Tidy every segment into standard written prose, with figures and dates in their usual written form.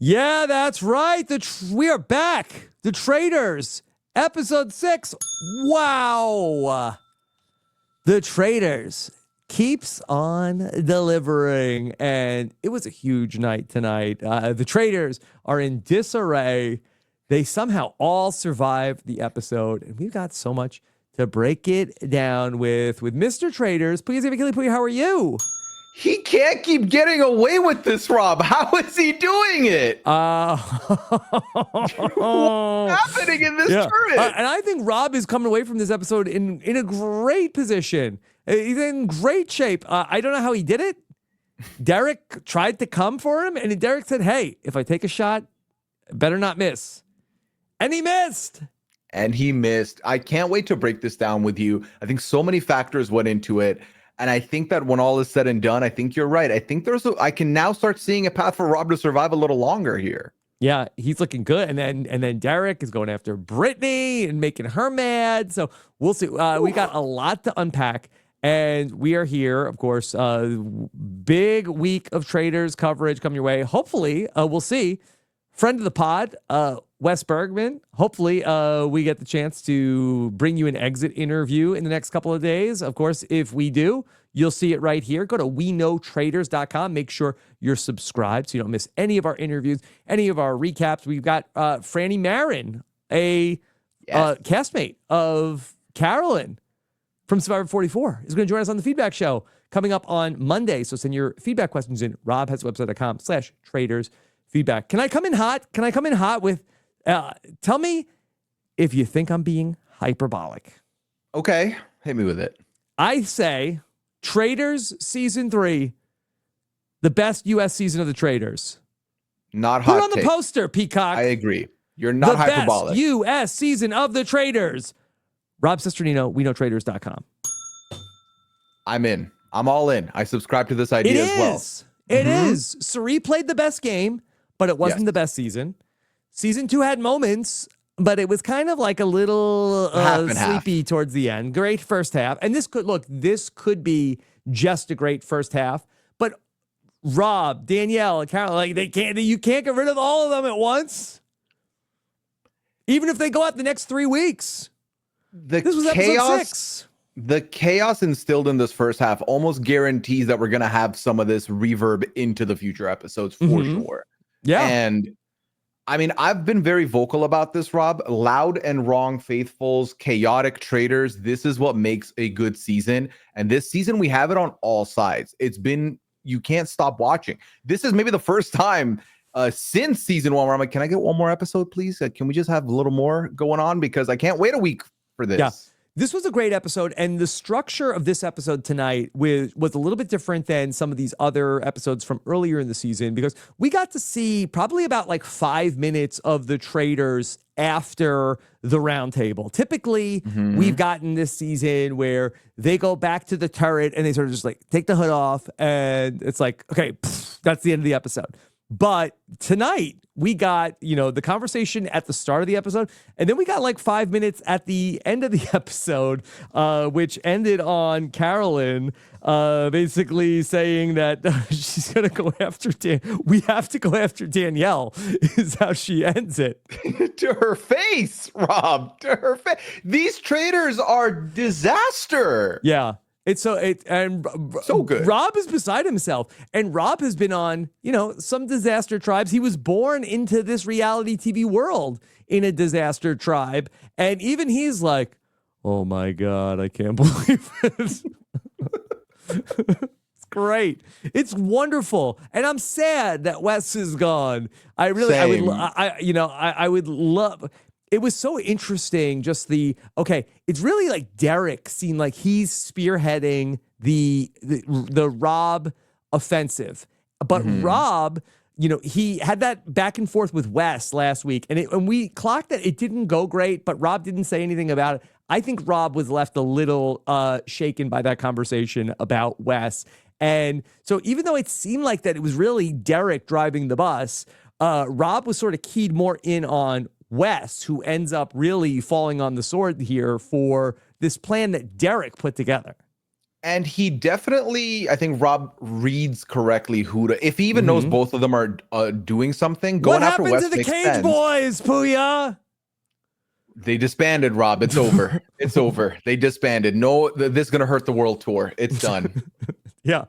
Yeah, that's right. We are back. The Traitors, episode 6. Wow. The Traitors keeps on delivering, and it was a huge night tonight. The Traitors are in disarray. They somehow all survived the episode, and we've got so much to break it down with Mr. Traitors. Pooya, how are you? He can't keep getting away with this, Rob. How is he doing it? What's happening in this tournament? And I think Rob is coming away from this episode in a great position. He's in great shape. I don't know how he did it. Derrick tried to come for him, and Derrick said, hey, if I take a shot, better not miss. And he missed. I can't wait to break this down with you. I think so many factors went into it. And I think that when all is said and done, I think you're right. I think I can now start seeing a path for Rob to survive a little longer here. Yeah, he's looking good. And then Derrick is going after Britney and making her mad. So we'll see. We got a lot to unpack. And we are here, of course, big week of Traitors coverage coming your way. Hopefully, we'll see. Friend of the pod, Wes Bergman. Hopefully, we get the chance to bring you an exit interview in the next couple of days. Of course, if we do, you'll see it right here. Go to weknowtraitors.com. Make sure you're subscribed so you don't miss any of our interviews, any of our recaps. We've got Franny Marin, a castmate of Carolyn from Survivor 44, is going to join us on the feedback show coming up on Monday. So send your feedback questions in robhaswebsite.com/traitors feedback. Can I come in hot? Can I come in hot with, tell me if you think I'm being hyperbolic. Okay, hit me with it. I say Traitors season 3, the best U.S. season of the Traitors. Not hot. Put on the poster, Peacock. I agree. You're not hyperbolic. The best U.S. season of the Traitors. Rob Cesternino, weknowtraitors.com. I'm in. I'm all in. I subscribe to this idea as well. It is. Suri played the best game, but it wasn't the best season. Season 2 had moments, but it was kind of like a little sleepy towards the end. Great first half. And this could be just a great first half. But Rob, Danielle, and Carolyn, you can't get rid of all of them at once. Even if they go out the next 3 weeks. This was episode 6. The chaos instilled in this first half almost guarantees that we're going to have some of this reverb into the future episodes for sure. Yeah. And I mean, I've been very vocal about this, Rob. Loud and wrong faithfuls, chaotic traitors. This is what makes a good season. And this season, we have it on all sides. You can't stop watching. This is maybe the first time since season 1 where I'm like, can I get one more episode, please? Can we just have a little more going on? Because I can't wait a week for this. Yeah. This was a great episode, and the structure of this episode tonight was a little bit different than some of these other episodes from earlier in the season, because we got to see probably about 5 minutes of the Traitors after the Roundtable. Typically, we've gotten this season where they go back to the turret and they sort of just take the hood off, and it's like, okay, that's the end of the episode. But tonight, we got, the conversation at the start of the episode, and then we got 5 minutes at the end of the episode, which ended on Carolyn basically saying that she's going to go after we have to go after Danielle, is how she ends it. To her face, Rob, to her face. These traitors are disaster. Yeah. So good. Rob is beside himself, and Rob has been on, some disaster tribes. He was born into this reality TV world in a disaster tribe, and even he's like, "Oh my God, I can't believe it." It's great. It's wonderful, and I'm sad that Wes is gone. I would love. It was so interesting, just it's really Derrick seemed like he's spearheading the Rob offensive. But Rob, he had that back and forth with Wes last week, and we clocked that it didn't go great, but Rob didn't say anything about it. I think Rob was left a little shaken by that conversation about Wes. And so even though it seemed like that it was really Derrick driving the bus, Rob was sort of keyed more in on Wes, who ends up really falling on the sword here for this plan that Derrick put together. And he definitely, I think Rob reads correctly who to, if he even knows both of them are doing something, What going after happened Wes to the makes Cage sense. Boys, Pooya? They disbanded, Rob. It's over. It's over. They disbanded. No, this is going to hurt the world tour. It's done. Yeah.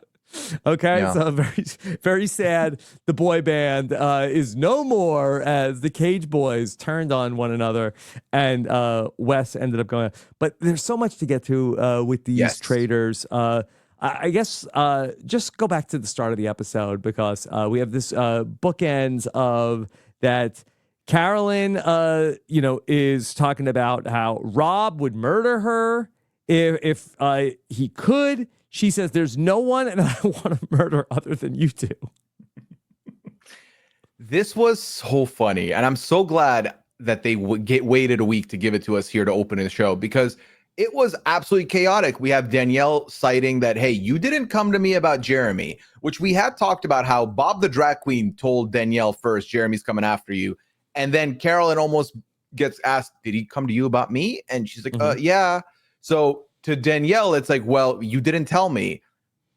Okay, Yeah. so very, very sad. The boy band is no more as the Cage Boys turned on one another, and Wes ended up going. But there's so much to get to with these Yes. traitors. I guess just go back to the start of the episode because we have this bookends of that. Carolyn, is talking about how Rob would murder her if he could. She says, "There's no one, and I want to murder other than you two." This was so funny, and I'm so glad that they waited a week to give it to us here to open the show because it was absolutely chaotic. We have Danielle citing that, hey, you didn't come to me about Jeremy, which we had talked about how Bob the drag queen told Danielle first, Jeremy's coming after you. And then Carolyn almost gets asked, did he come to you about me? And she's like, yeah. So to Danielle, it's like, well, you didn't tell me.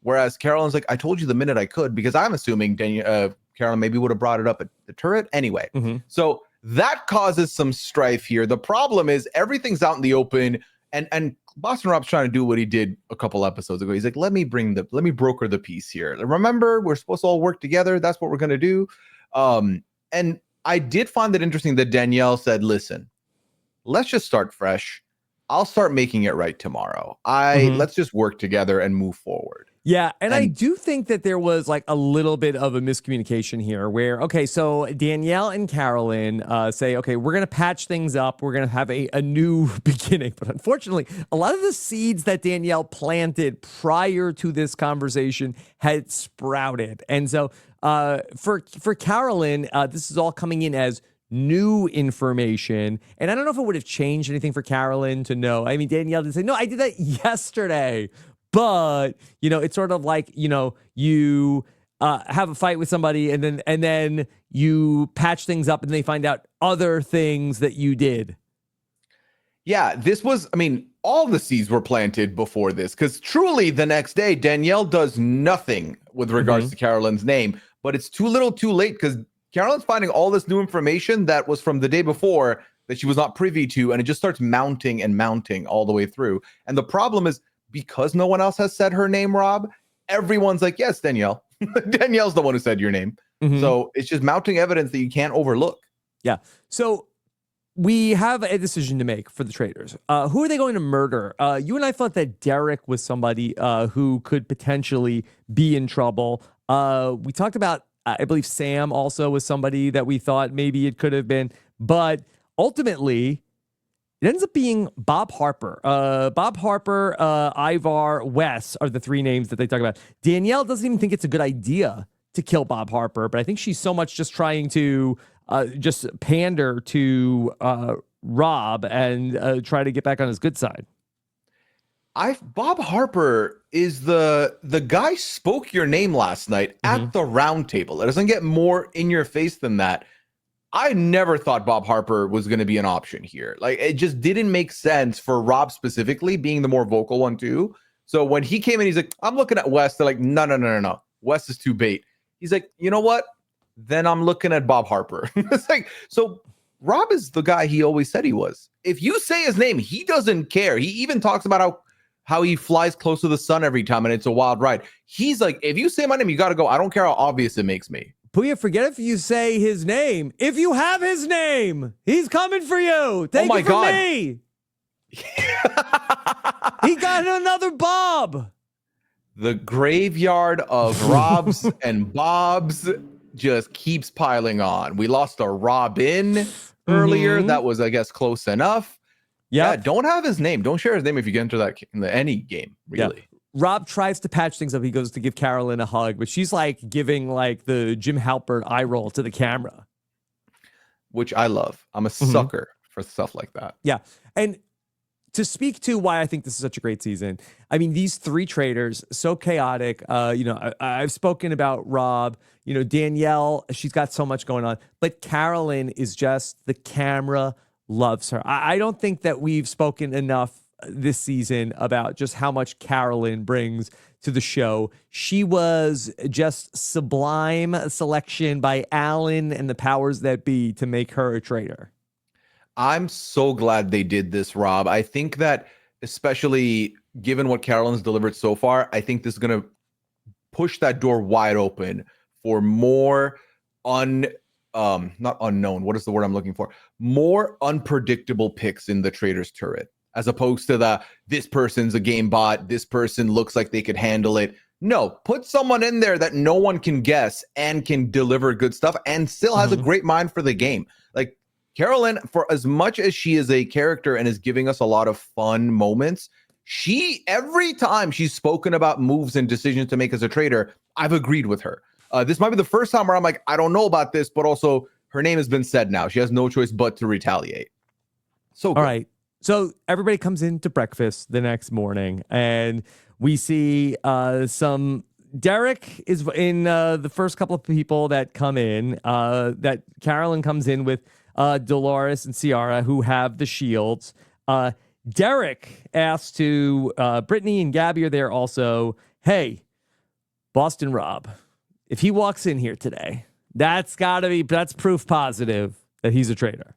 Whereas Carolyn's like, I told you the minute I could, because I'm assuming Carolyn maybe would have brought it up at the turret anyway. So that causes some strife here. The problem is everything's out in the open, and Boston Rob's trying to do what he did a couple episodes ago. He's like, let me broker the peace here. Remember, we're supposed to all work together. That's what we're gonna do. And I did find it interesting that Danielle said, listen, let's just start fresh. I'll start making it right tomorrow. Let's just work together and move forward. Yeah, and I do think that there was like a little bit of a miscommunication here where, okay, so Danielle and Carolyn say, okay, we're going to patch things up. We're going to have a new beginning. But unfortunately, a lot of the seeds that Danielle planted prior to this conversation had sprouted. And so for Carolyn, this is all coming in as new information. And I don't know if it would have changed anything for Carolyn to know. I mean, Danielle did say, no, I did that yesterday. But, it's sort of like, you have a fight with somebody and then you patch things up and they find out other things that you did. Yeah, this was, all the seeds were planted before this, because truly the next day, Danielle does nothing with regards to Carolyn's name, but it's too little too late because Carolyn's finding all this new information that was from the day before that she was not privy to, and it just starts mounting and mounting all the way through. And the problem is, because no one else has said her name, Rob, everyone's like, yes, Danielle. Danielle's the one who said your name. So it's just mounting evidence that you can't overlook. Yeah. So we have a decision to make for the traitors. Who are they going to murder? You and I thought that Derrick was somebody who could potentially be in trouble. We talked about, I believe Sam also was somebody that we thought maybe it could have been. But ultimately, it ends up being Bob Harper. Bob Harper, Ivar, Wes are the three names that they talk about. Danielle doesn't even think it's a good idea to kill Bob Harper, but I think she's so much just trying to just pander to Rob and try to get back on his good side. Bob Harper is the guy spoke your name last night at the Roundtable. It doesn't get more in your face than that. I never thought Bob Harper was going to be an option here. Like, it just didn't make sense for Rob specifically being the more vocal one too. So when he came in, he's like, I'm looking at Wes. They're like, no. Wes is too bait. He's like, you know what? Then I'm looking at Bob Harper. It's like, so Rob is the guy he always said he was. If you say his name, he doesn't care. He even talks about how he flies close to the sun every time and it's a wild ride. He's like, if you say my name, you got to go. I don't care how obvious it makes me. Pooya, forget if you say his name. If you have his name, he's coming for you. Take it from me. He got another Bob. The graveyard of Robs and Bobs just keeps piling on. We lost a Robin earlier. That was, I guess, close enough. Yeah, don't have his name. Don't share his name if you get into that in any game, really. Yeah. Rob tries to patch things up. He goes to give Carolyn a hug, but she's like giving like the Jim Halpert eye roll to the camera. Which I love. I'm a sucker for stuff like that. Yeah. And to speak to why I think this is such a great season, I mean, these three traitors, so chaotic. I've spoken about Rob, Danielle, she's got so much going on, but Carolyn is just, the camera loves her. I don't think that we've spoken enough this season about just how much Carolyn brings to the show. She was just sublime selection by Alan and the powers that be to make her a traitor. I'm so glad they did this, Rob. I think that, especially given what Carolyn's delivered so far, I think this is going to push that door wide open for more not unknown. What is the word I'm looking for? More unpredictable picks in the Traitors turret, as opposed to this person's a game bot. This person looks like they could handle it. No, put someone in there that no one can guess and can deliver good stuff and still has a great mind for the game. Like Carolyn, for as much as she is a character and is giving us a lot of fun moments, every time she's spoken about moves and decisions to make as a traitor, I've agreed with her. This might be the first time where I'm like, I don't know about this, but also her name has been said now. She has no choice but to retaliate. So good. All right. So everybody comes into breakfast the next morning, and we see some Derrick is in the first couple of people that come in, that Carolyn comes in with Dolores and Ciara, who have the shields. Derrick asks to Britney and Gabby are there also. Hey, Boston Rob, if he walks in here today, that's proof positive that he's a traitor.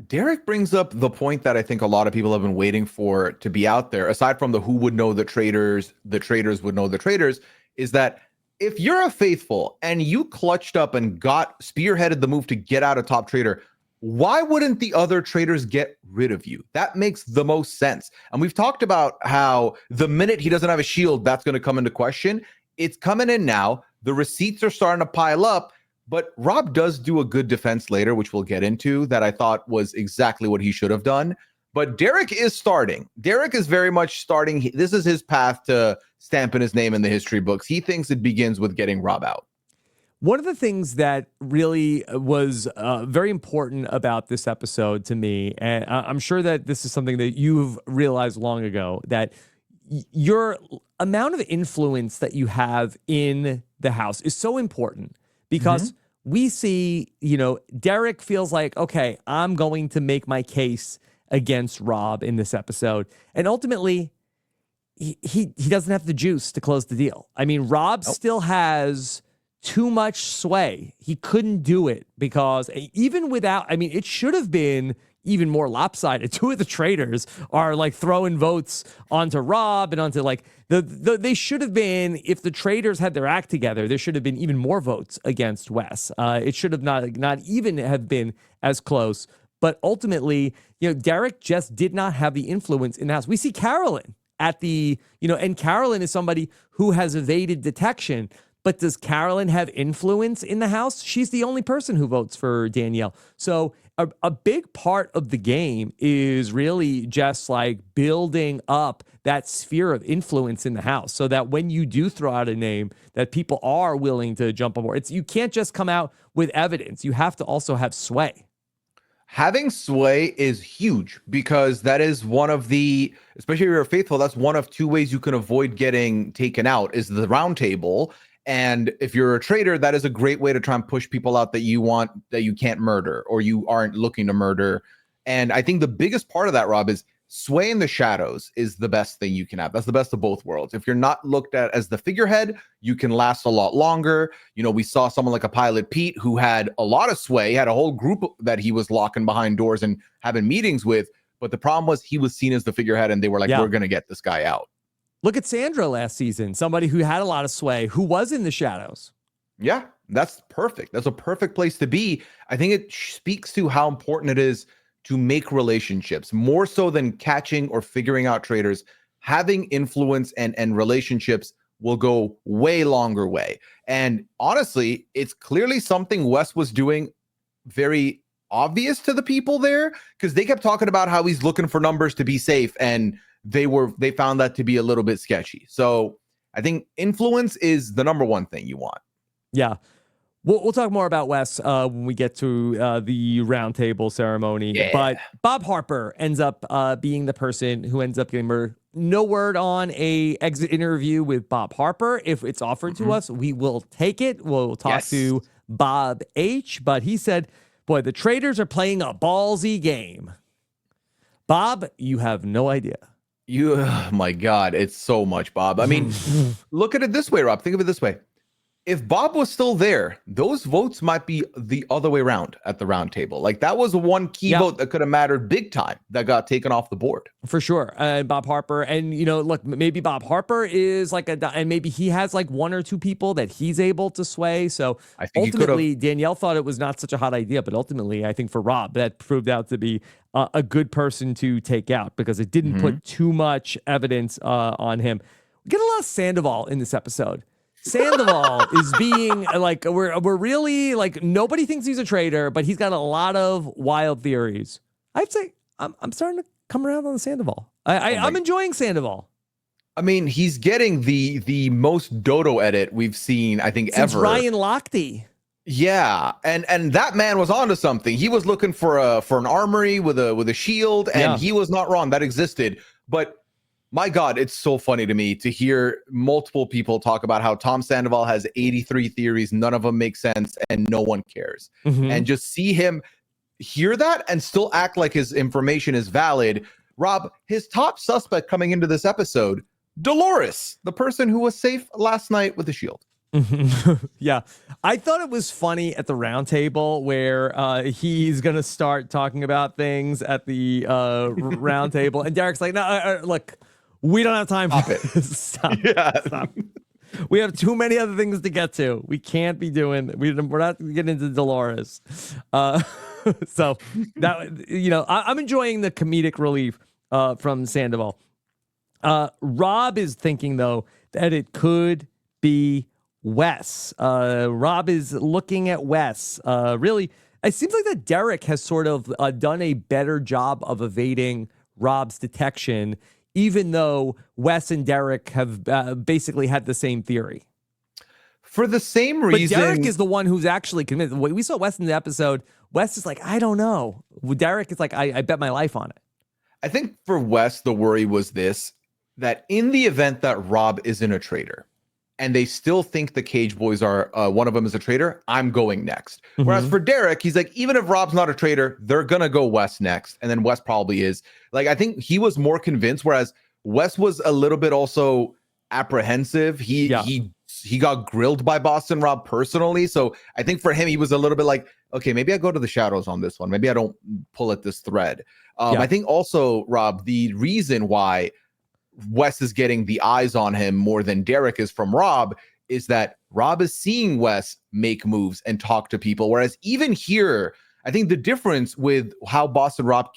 Derrick brings up the point that I think a lot of people have been waiting for to be out there, aside from the who would know the traitors would know the traitors, is that if you're a faithful and you clutched up and spearheaded the move to get out a top traitor, why wouldn't the other traitors get rid of you? That makes the most sense. And we've talked about how the minute he doesn't have a shield, that's going to come into question. It's coming in now. The receipts are starting to pile up, but Rob does do a good defense later, which we'll get into, that I thought was exactly what he should have done. But Derrick is starting. Derrick is very much starting. This is his path to stamping his name in the history books. He thinks it begins with getting Rob out. One of the things that really was very important about this episode to me, and I'm sure that this is something that you've realized long ago, that your amount of influence that you have in the house is so important, because we see, Derrick feels like, okay, I'm going to make my case against Rob in this episode. And ultimately, he doesn't have the juice to close the deal. I mean, Rob still has too much sway. He couldn't do it because even without, it should have been even more lopsided. Two of the traitors are like throwing votes onto Rob and onto they should have been, if the traitors had their act together, there should have been even more votes against Wes. It should have not even have been as close. But ultimately, Derrick just did not have the influence in the house. We see Carolyn and Carolyn is somebody who has evaded detection. But does Carolyn have influence in the house? She's the only person who votes for Danielle. So a big part of the game is really just like building up that sphere of influence in the house, so that when you do throw out a name, that people are willing to jump on board. You can't just come out with evidence. You have to also have sway. Having sway is huge, because that is one of the, especially if you're faithful, that's one of two ways you can avoid getting taken out, is the Roundtable. And if you're a traitor, that is a great way to try and push people out that you can't murder or you aren't looking to murder. And I think the biggest part of that, Rob, is sway in the shadows is the best thing you can have. That's the best of both worlds. If you're not looked at as the figurehead, you can last a lot longer. We saw someone like a Pilot Pete who had a lot of sway, had a whole group that he was locking behind doors and having meetings with. But the problem was he was seen as the figurehead, and they were like, we're going to get this guy out. Look at Sandra last season, somebody who had a lot of sway, who was in the shadows. Yeah, that's perfect. That's a perfect place to be. I think it speaks to how important it is to make relationships, more so than catching or figuring out traitors. Having influence and relationships will go way longer way. And honestly, it's clearly something Wes was doing very obvious to the people there, because they kept talking about how he's looking for numbers to be safe, and they found that to be a little bit sketchy. So I think influence is the number one thing you want. Yeah. We'll talk more about Wes when we get to the roundtable ceremony. Yeah. But Bob Harper ends up being the person who ends up getting murdered. No word on a exit interview with Bob Harper. If it's offered to us, we will take it. We'll talk to Bob H. But he said, boy, the traitors are playing a ballsy game. Bob, you have no idea. Oh my God, it's so much, Bob. I mean, look at it this way, Rob. Think of it this way. If Bob was still there, those votes might be the other way around at the round table. Like that was one key vote that could have mattered big time that got taken off the board. For sure. And Bob Harper. And, look, maybe Bob Harper is like and maybe he has like one or two people that he's able to sway. So I think ultimately, Danielle thought it was not such a hot idea. But ultimately, I think for Rob, that proved out to be a good person to take out because it didn't put too much evidence on him. We get a lot of Sandoval in this episode. Sandoval is being like, we're really like, nobody thinks he's a traitor, but he's got a lot of wild theories. I'd say I'm starting to come around on the Sandoval. I'm enjoying Sandoval. I mean, he's getting the most dodo edit we've seen, I think, since ever. Ryan Lochte. Yeah, and that man was onto something. He was looking for an armory with a shield, and he was not wrong. That existed, but. My God, it's so funny to me to hear multiple people talk about how Tom Sandoval has 83 theories, none of them make sense, and no one cares. And just see him hear that and still act like his information is valid. Rob, his top suspect coming into this episode, Dolores, the person who was safe last night with the shield. Yeah, I thought it was funny at the round table where he's going to start talking about things at the round table. And Derrick's like, no, look. We don't have time for it. Stop. Stop. We have too many other things to get to. We can't be doing. We're not getting into Dolores. So that I'm enjoying the comedic relief from Sandoval. Rob is thinking though that it could be Wes. Rob is looking at Wes. Really, it seems like that Derrick has sort of done a better job of evading Rob's detection. Even though Wes and Derrick have basically had the same theory. For the same reason. But Derrick is the one who's actually convinced. We saw Wes in the episode. Wes is like, I don't know. Derrick is like, I bet my life on it. I think for Wes, the worry was this, that in the event that Rob isn't a traitor, and they still think the Cage Boys are, one of them is a traitor, I'm going next. Whereas for Derrick, he's like, even if Rob's not a traitor, they're going to go Wes next. And then Wes probably is. Like, I think he was more convinced, whereas Wes was a little bit also apprehensive. He got grilled by Boston Rob personally. So I think for him, he was a little bit like, okay, maybe I go to the shadows on this one. Maybe I don't pull at this thread. I think also, Rob, the reason why Wes is getting the eyes on him more than Derrick is from Rob is that Rob is seeing Wes make moves and talk to people. Whereas even here, I think the difference with how Boston Rob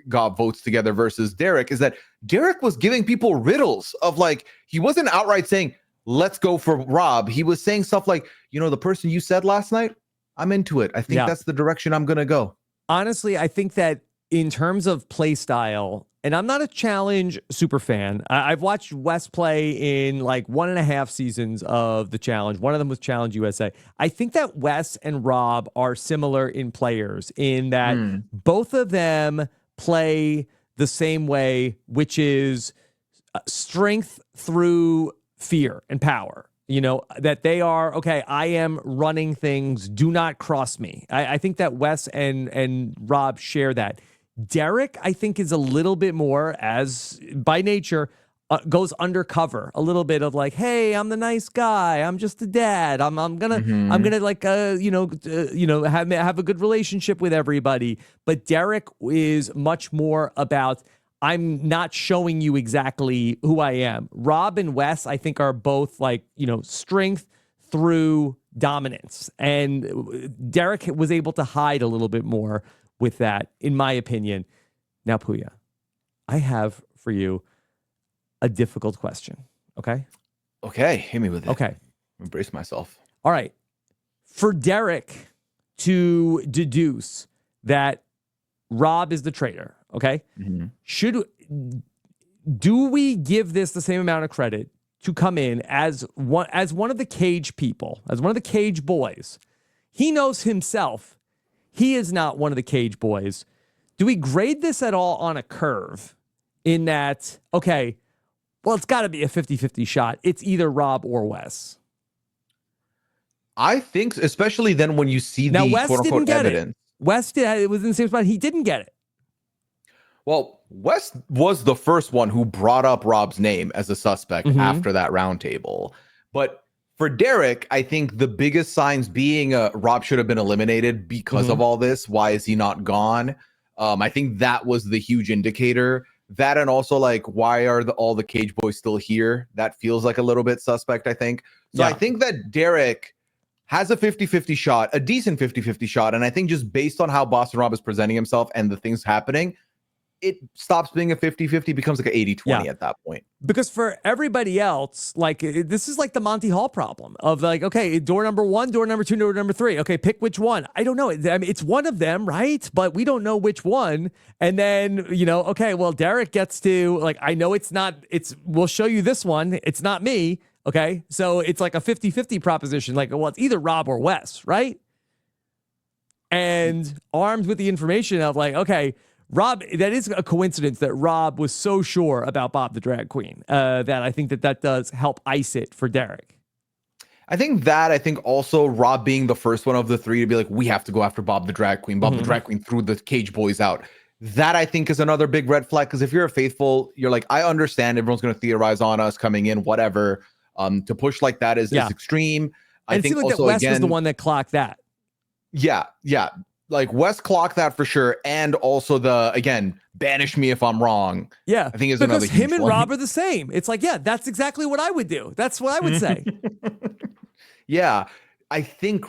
got votes together versus Derrick is that Derrick was giving people riddles of like, he wasn't outright saying, let's go for Rob. He was saying stuff like, the person you said last night, I'm into it. I think that's the direction I'm going to go. Honestly, I think that in terms of play style, and I'm not a challenge super fan. I've watched Wes play in like 1.5 seasons of the challenge. One of them was Challenge USA. I think that Wes and Rob are similar in players in that both of them play the same way, which is strength through fear and power. That they are, okay, I am running things. Do not cross me. I think that Wes and Rob share that. Derrick, I think, is a little bit more, as by nature, goes undercover a little bit of like, hey, I'm the nice guy. I'm just a dad. I'm gonna like have a good relationship with everybody. But Derrick is much more about, I'm not showing you exactly who I am. Rob and Wes, I think, are both like, strength through dominance. And Derrick was able to hide a little bit more with that, in my opinion. Now, Pooya, I have for you a difficult question. Okay? Okay, hit me with it. Okay. Embrace myself. All right. For Derrick to deduce that Rob is the traitor, okay? Do we give this the same amount of credit to come in as one of the Cage people, as one of the Cage boys? He knows himself he is not one of the Cage boys. Do we grade this at all on a curve in that, okay, well, it's got to be a 50-50 shot. It's either Rob or Wes. I think, especially then when you see now, the Wes quote-unquote didn't get evidence. It. Wes did, it was in the same spot. He didn't get it. Well, Wes was the first one who brought up Rob's name as a suspect after that roundtable. But for Derrick, I think the biggest signs being Rob should have been eliminated because of all this. Why is he not gone? I think that was the huge indicator. That, and also like, why are all the Cage Boys still here? That feels like a little bit suspect, I think. So I think that Derrick has a 50-50 shot, a decent 50-50 shot. And I think just based on how Boston Rob is presenting himself and the things happening, it stops being a 50-50, becomes like an 80-20 at that point. Because for everybody else, like, this is like the Monty Hall problem of like, okay, door number 1, door number 2, door number 3. Okay, pick which one. I don't know. I mean, it's one of them, right? But we don't know which one. And then, you know, okay, well, Derrick gets to, like, I know we'll show you this one. It's not me. Okay. So it's like a 50-50 proposition. Like, well, it's either Rob or Wes, right? And armed with the information of like, okay, Rob, that is a coincidence that Rob was so sure about Bob the Drag Queen that I think that does help ice it for Derrick. I think also Rob being the first one of the three to be like, we have to go after Bob the Drag Queen. Bob the Drag Queen threw the Cage Boys out. That I think is another big red flag, because if you're a faithful, you're like, I understand everyone's going to theorize on us coming in, whatever. To push like that is extreme. I think like also, that Wes was the one that clocked that. Yeah. Like Wes clocked that for sure, and also banish me if I'm wrong. Yeah, I think is because another huge him and one. Rob are the same. It's like, yeah, that's exactly what I would do. That's what I would say. Yeah, I think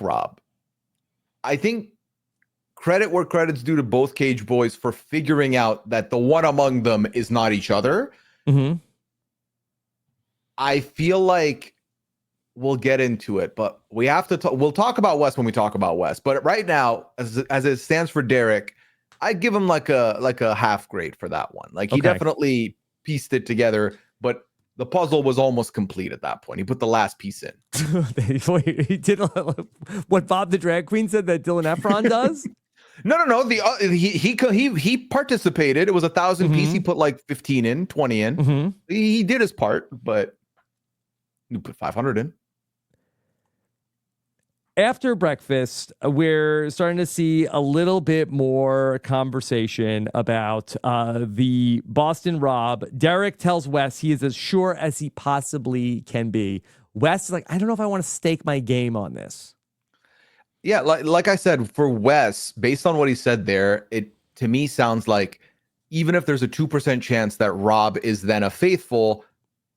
credit where credit's due to both Cage Boys for figuring out that the one among them is not each other. I feel like we'll get into it, but we have to we'll talk about Wes when we talk about Wes. But right now, as it stands for Derrick, I give him like a half grade for that one. Like he definitely pieced it together, but the puzzle was almost complete at that point. He put the last piece in. He did what Bob the Drag Queen said that Dylan Efron does. No. He participated. It was 1,000 piece. He put like 15 in, 20 in. He did his part, but you put 500 in. After breakfast, we're starting to see a little bit more conversation about the Boston Rob. Derrick tells Wes he is as sure as he possibly can be. Wes is like, I don't know if I want to stake my game on this. Yeah, like I said, for Wes, based on what he said there, it to me sounds like even if there's a 2% chance that Rob is then a faithful,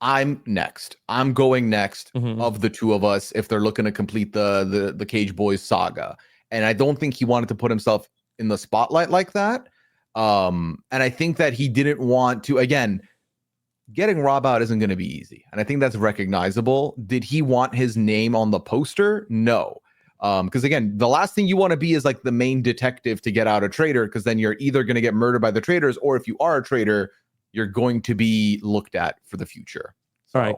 I'm next. I'm going next of the two of us if they're looking to complete the Cage Boys saga. And I don't think he wanted to put himself in the spotlight like that. And I think that he didn't want to, again, getting Rob out isn't going to be easy. And I think that's recognizable. Did he want his name on the poster? No. Because again, the last thing you want to be is like the main detective to get out a traitor, because then you're either going to get murdered by the traitors, or if you are a traitor, you're going to be looked at for the future. So. All right.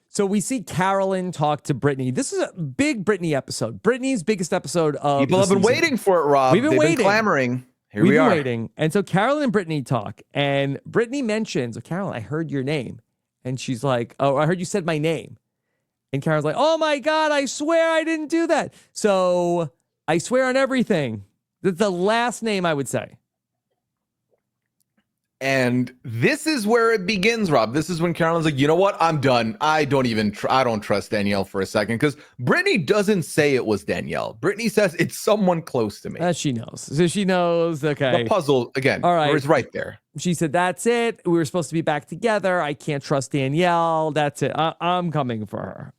So we see Carolyn talk to Britney. This is a big Britney episode. Britney's biggest episode of people have been waiting for it, Rob. They've been clamoring. Here We've we been are. waiting. And so Carolyn and Britney talk, and Britney mentions, Carolyn, I heard your name. And she's like, oh, I heard you said my name. And Carolyn's like, oh my God, I swear I didn't do that. So I swear on everything. That's the last name I would say. And this is where it begins, Rob. This is when Carolyn's like, you know what? I'm done. I don't trust Danielle for a second, because Britney doesn't say it was Danielle. Britney says it's someone close to me. She knows. So she knows, okay. The puzzle, again, all right. It's right there. She said, that's it. We were supposed to be back together. I can't trust Danielle. That's it. I'm coming for her.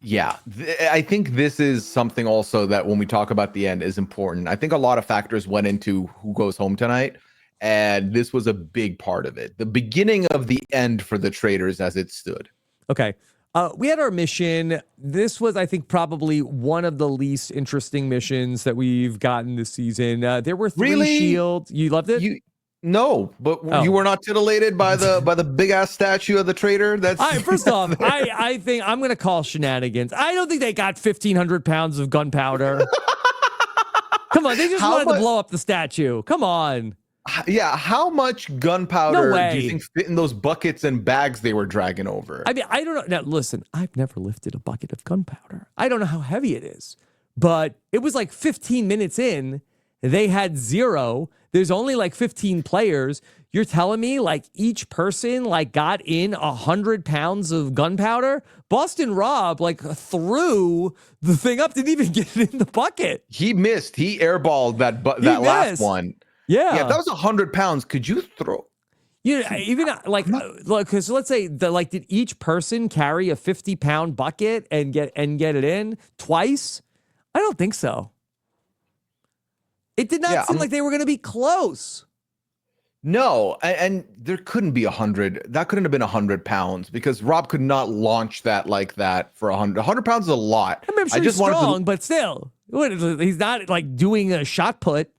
Yeah, I think this is something also that when we talk about the end is important. I think a lot of factors went into who goes home tonight, and this was a big part of it. The beginning of the end for the traitors as it stood. Okay. We had our mission. This was, I think, probably one of the least interesting missions that we've gotten this season. There were 3 shields. You loved it? No, but you were not titillated by the big ass statue of the traitor. That's first off, I think I'm going to call shenanigans. I don't think they got 1,500 pounds of gunpowder. Come on, they just wanted to blow up the statue. Come on. Yeah, how much gunpowder do you think fit in those buckets and bags they were dragging over? I mean, I don't know. Now, listen, I've never lifted a bucket of gunpowder. I don't know how heavy it is, but it was like 15 minutes in. They had 0. there's only like 15 players. You're telling me like each person like got in 100 pounds of gunpowder? Boston Rob like threw the thing up, didn't even get it in the bucket. He missed. He airballed that last one. Yeah. Yeah, if that was 100 pounds, could you throw? Even like, because let's say did each person carry a 50-pound bucket and get it in twice? I don't think so. It did not seem like they were going to be close. No, and there couldn't be 100. That couldn't have been 100 pounds because Rob could not launch that like that for 100. 100 pounds is a lot. I mean, I'm sure he's strong, but still, he's not like doing a shot put.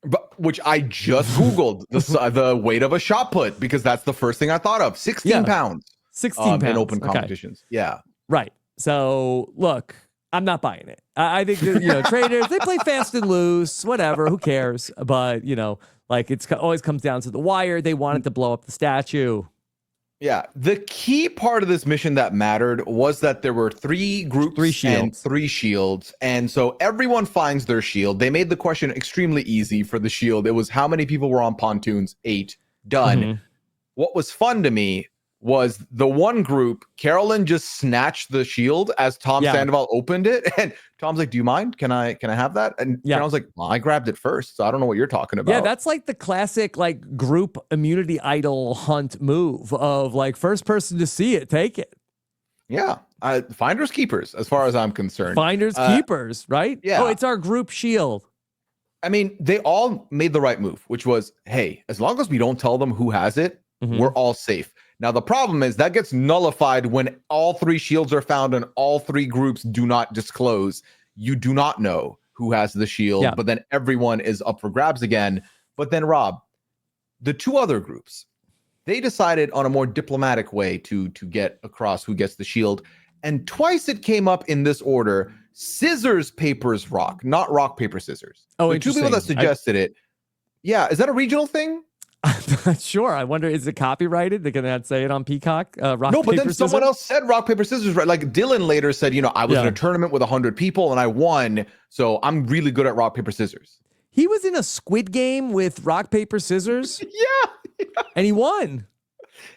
But, which I just Googled the weight of a shot put because that's the first thing I thought of. 16 pounds. 16 pounds in open competitions. Okay. Yeah. Right. So look, I'm not buying it. I think that, Traitors, they play fast and loose, whatever, who cares? But, like it's always comes down to the wire. They wanted to blow up the statue. Yeah. The key part of this mission that mattered was that there were 3 groups, 3 shields. And 3 shields. And so everyone finds their shield. They made the question extremely easy for the shield. It was how many people were on pontoons? 8. Done. Mm-hmm. What was fun to me was the one group, Carolyn just snatched the shield as Tom Sandoval opened it. And Tom's like, do you mind? Can I have that? And Carolyn's like, well, I grabbed it first, so I don't know what you're talking about. Yeah, that's like the classic like group immunity idol hunt move of like first person to see it, take it. Yeah. Finders keepers, as far as I'm concerned. Finders keepers, right? Yeah. Oh, it's our group shield. I mean, they all made the right move, which was, hey, as long as we don't tell them who has it, we're all safe. Now, the problem is that gets nullified when all 3 shields are found and all 3 groups do not disclose. You do not know who has the shield, but then everyone is up for grabs again. But then, Rob, the 2 other groups, they decided on a more diplomatic way to get across who gets the shield. And twice it came up in this order: scissors, papers, rock, not rock, paper, scissors. Oh, the 2 people that suggested it. Yeah, is that a regional thing? I'm not sure. I wonder, is it copyrighted? They're gonna say it on Peacock. Rock, no, but paper, then someone else said rock, paper, scissors, right? Like Dylan later said, I was in a tournament with 100 people and I won, so I'm really good at rock, paper, scissors. He was in a Squid Game with rock, paper, scissors. Yeah. And he won.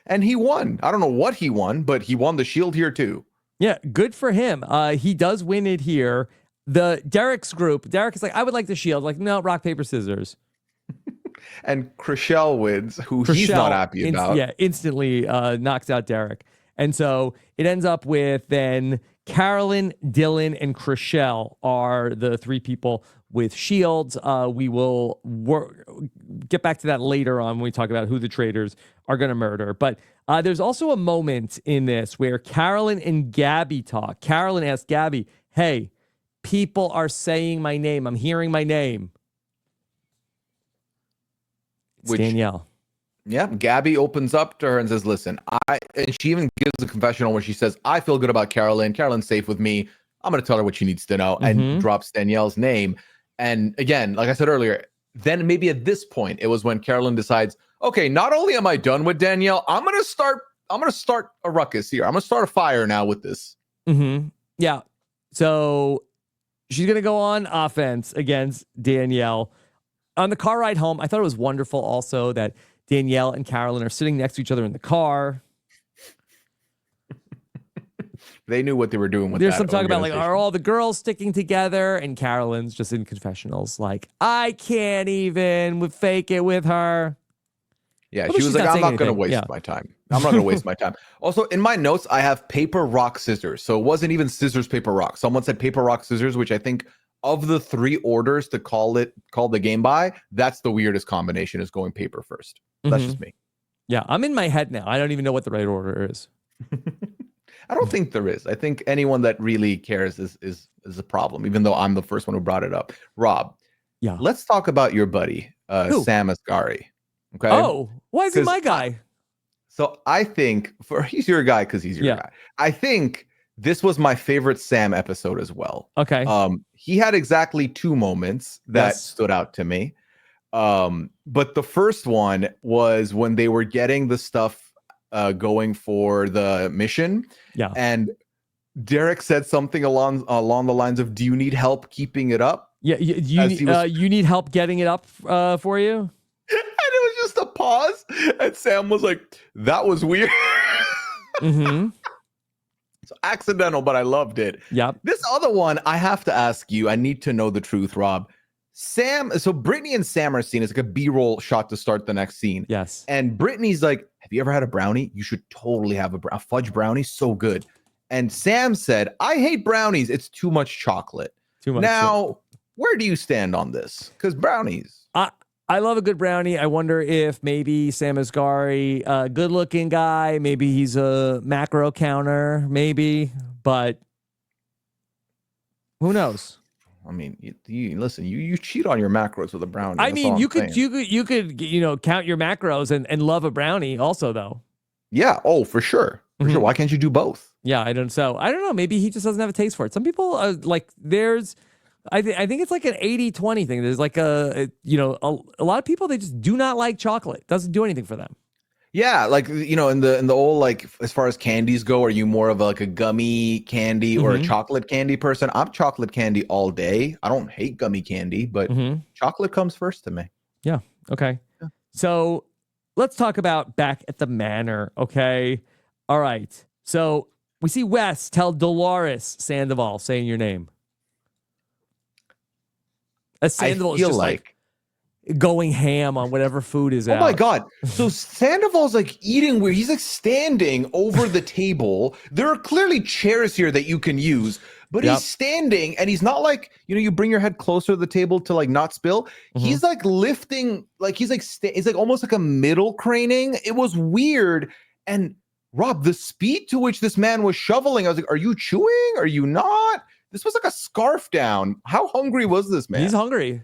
I don't know what he won, but he won the shield here too. Yeah, good for him. He does win it here. The Derrick's group, Derrick is like, I would like the shield. Like, no, rock, paper, scissors. And Chriselle wins, who he's not happy about. Instantly knocks out Derrick. And so it ends up with then Carolyn, Dylan, and Chriselle are the 3 people with shields. We will get back to that later on when we talk about who the traitors are going to murder. But there's also a moment in this where Carolyn and Gabby talk. Carolyn asks Gabby, hey, people are saying my name. I'm hearing my name. Danielle. Yeah, Gabby opens up to her and says, listen, and she even gives a confessional where she says, I feel good about Carolyn. Carolyn's safe with me. I'm going to tell her what she needs to know, and drops Danielle's name. And again, like I said earlier, then maybe at this point, it was when Carolyn decides, okay, not only am I done with Danielle, I'm going to start a ruckus here. I'm going to start a fire now with this. Yeah. So she's going to go on offense against Danielle. On the car ride home, I thought it was wonderful also that Danielle and Carolyn are sitting next to each other in the car. They knew what they were doing with There's some talk about, like, are all the girls sticking together? And Carolyn's just in confessionals, like, I can't even fake it with her. Yeah, she was like, I'm not going to waste my time. I'm not going to waste my time. Also, in my notes, I have paper, rock, scissors. So it wasn't even scissors, paper, rock. Someone said paper, rock, scissors, which I think of the 3 orders to call the game by, that's the weirdest combination, is going paper first. That's just me. Yeah, I'm in my head now. I don't even know what the right order is. I don't think there is. I think anyone that really cares is a problem, even though I'm the first one who brought it up. Rob, let's talk about your buddy, Sam Asghari. Okay. Oh, why is he my guy? So I think he's your guy because he's your guy. I think this was my favorite Sam episode as well. Okay. He had exactly 2 moments that stood out to me. But the first one was when they were getting the stuff going for the mission. Yeah. And Derrick said something along the lines of, do you need help keeping it up? Yeah, you need help getting it up for you? And it was just a pause. And Sam was like, that was weird. Mm-hmm. It's accidental, but I loved it. Yep. This other one, I have to ask you. I need to know the truth, Rob. Sam, so Brittany and Sam are seen as like a B-roll shot to start the next scene. Yes. And Brittany's like, have you ever had a brownie? You should totally have a fudge brownie. So good. And Sam said, I hate brownies. It's too much chocolate. Too much. Now, where do you stand on this? Because brownies. I love a good brownie. I wonder if maybe Sam Asghari, a good-looking guy, maybe he's a macro counter, maybe, but who knows? I mean, you listen. You cheat on your macros with a brownie. I mean, you could count your macros and love a brownie also, though. Yeah. Oh, for sure. For sure. Why can't you do both? Yeah, I don't know. Maybe he just doesn't have a taste for it. Some people I think it's like an 80-20 thing. There's like a lot of people, they just do not like chocolate. It doesn't do anything for them. Yeah, like in the old, like, as far as candies go, are you more of like a gummy candy or a chocolate candy person? I'm chocolate candy all day. I don't hate gummy candy, but chocolate comes first to me. Yeah. Okay. Yeah. So let's talk about back at the manor. Okay. All right. So we see Wes tell Dolores Sandoval, saying your name. Sandoval is just like going ham on whatever food is out. Oh my God. So Sandoval's like eating weird. He's like standing over the table. There are clearly chairs here that you can use, but he's standing and he's not like, you bring your head closer to the table to like not spill. He's like lifting, like he's like almost like a middle craning. It was weird. And Rob, the speed to which this man was shoveling, I was like, are you chewing? Are you not? This was like a scarf down. How hungry was this man? He's hungry.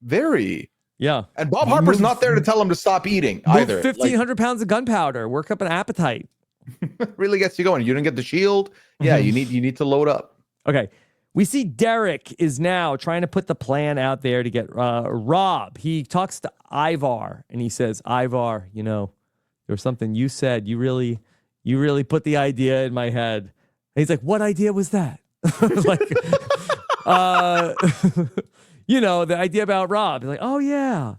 Very. Yeah. And Bob Harper's not there to tell him to stop eating either. 1,500 pounds of gunpowder. Work up an appetite. Really gets you going. You didn't get the shield. Yeah, you need to load up. Okay. We see Derrick is now trying to put the plan out there to get Rob. He talks to Ivar and he says, Ivar, there was something you said. You really put the idea in my head. And he's like, what idea was that? Like, the idea about Rob. He's like, oh yeah,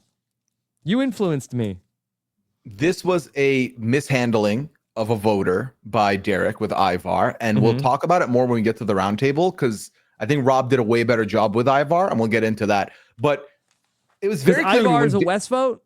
you influenced me. This was a mishandling of a voter by Derrick with Ivar, and we'll talk about it more when we get to the roundtable, because I think Rob did a way better job with Ivar, and we'll get into that. But it was very clear. Ivar is a Wes vote?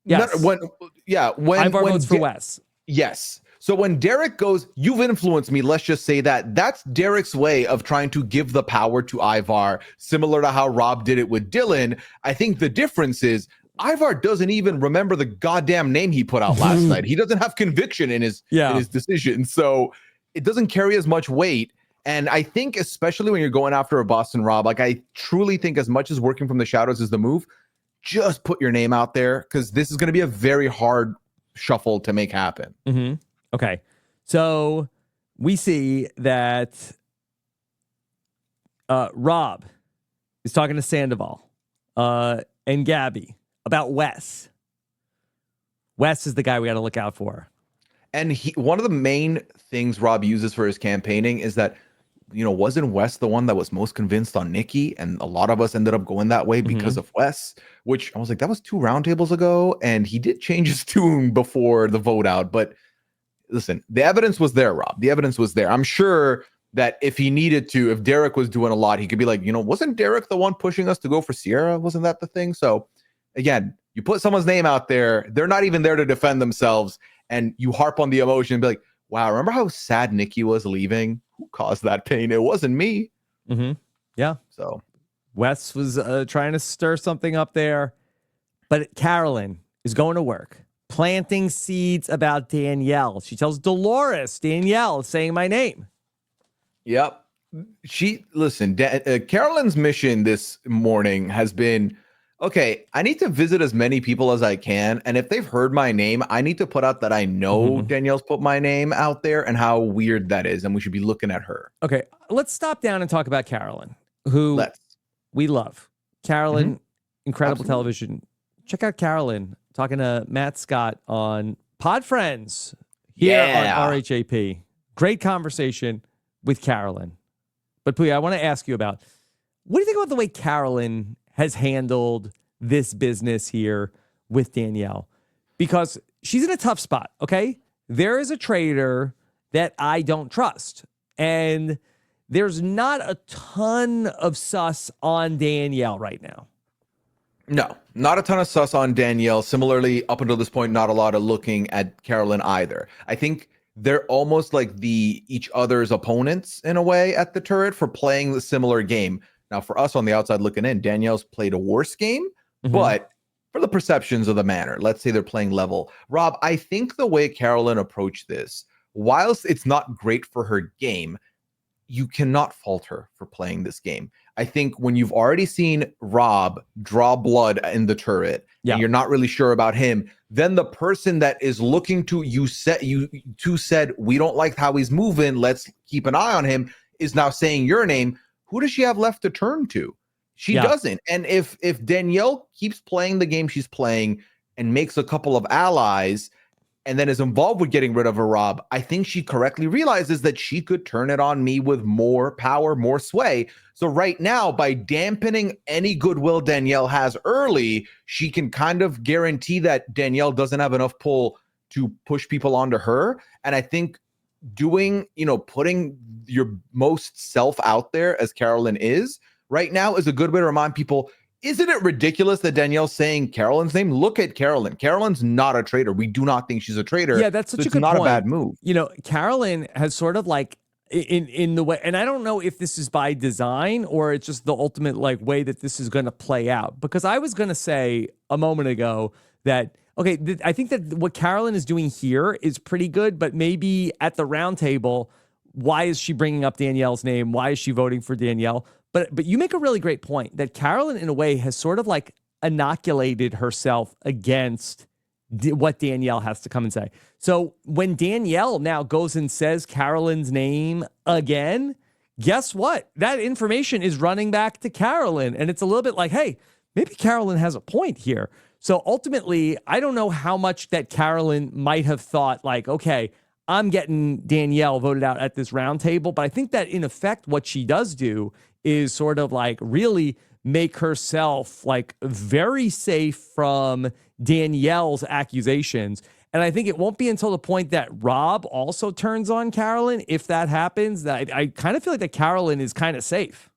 Yes. When Ivar votes for Wes. Yes. So when Derrick goes, you've influenced me, let's just say that's Derrick's way of trying to give the power to Ivar, similar to how Rob did it with Dylan. I think the difference is Ivar doesn't even remember the goddamn name he put out last night. He doesn't have conviction in his decision. So it doesn't carry as much weight. And I think especially when you're going after a Boston Rob, like I truly think as much as working from the shadows is the move, just put your name out there, because this is going to be a very hard shuffle to make happen. Okay, so we see that Rob is talking to Sandoval and Gabby about Wes. Wes is the guy we got to look out for. And one of the main things Rob uses for his campaigning is that, wasn't Wes the one that was most convinced on Nikki? And a lot of us ended up going that way because of Wes, which I was like, that was 2 roundtables ago. And he did change his tune before the vote out. But listen, the evidence was there, Rob. The evidence was there. I'm sure that if he needed to, if Derrick was doing a lot, he could be like, wasn't Derrick the one pushing us to go for Sierra? Wasn't that the thing? So again, you put someone's name out there, they're not even there to defend themselves, and you harp on the emotion and be like, wow, remember how sad Nikki was leaving? Who caused that pain? It wasn't me. Yeah. So Wes was trying to stir something up there, but Carolyn is going to work, planting seeds about Danielle. She tells Dolores, Danielle is saying my name. Yep. Carolyn's mission this morning has been, okay, I need to visit as many people as I can. And if they've heard my name, I need to put out that I know Danielle's put my name out there and how weird that is. And we should be looking at her. Okay, let's stop down and talk about Carolyn, who we love. Carolyn, incredible television. Check out Carolyn talking to Matt Scott on Pod Friends here on RHAP. Great conversation with Carolyn. But Pooya, I want to ask you about what do you think about the way Carolyn has handled this business here with Danielle? Because she's in a tough spot, okay? There is a traitor that I don't trust. And there's not a ton of sus on Danielle right now. No, not a ton of sus on Danielle. Similarly, up until this point, not a lot of looking at Carolyn either. I think they're almost like each other's opponents in a way at the turret for playing the similar game. Now, for us on the outside looking in, Danielle's played a worse game, but for the perceptions of the manner, let's say they're playing level. Rob, I think the way Carolyn approached this, whilst it's not great for her game, you cannot fault her for playing this game. I think when you've already seen Rob draw blood in the turret, and you're not really sure about him, then the person that is looking to you said, we don't like how he's moving, let's keep an eye on him, is now saying your name. Who does she have left to turn to? She doesn't. And if Danielle keeps playing the game she's playing and makes a couple of allies and then is involved with getting rid of a Rob, I think she correctly realizes that she could turn it on me with more power, more sway. So right now, by dampening any goodwill Danielle has early, she can kind of guarantee that Danielle doesn't have enough pull to push people onto her. And I think putting your most self out there as Carolyn is right now is a good way to remind people, isn't it ridiculous that Danielle's saying Carolyn's name? Look at Carolyn. Carolyn's not a traitor. We do not think she's a traitor. Yeah, that's such a good point. It's not a bad move. Carolyn has sort of like in the way, and I don't know if this is by design or it's just the ultimate like way that this is going to play out. Because I was going to say a moment ago that, okay, I think that what Carolyn is doing here is pretty good, but maybe at the round table, why is she bringing up Danielle's name? Why is she voting for Danielle? But you make a really great point that Carolyn, in a way, has sort of like inoculated herself against what Danielle has to come and say. So when Danielle now goes and says Carolyn's name again, guess what? That information is running back to Carolyn. And it's a little bit like, hey, maybe Carolyn has a point here. So ultimately, I don't know how much that Carolyn might have thought like, okay, I'm getting Danielle voted out at this round table. But I think that in effect, what she does do is sort of like really make herself like very safe from Danielle's accusations. And I think it won't be until the point that Rob also turns on Carolyn, if that happens, that I kind of feel like that Carolyn is kind of safe.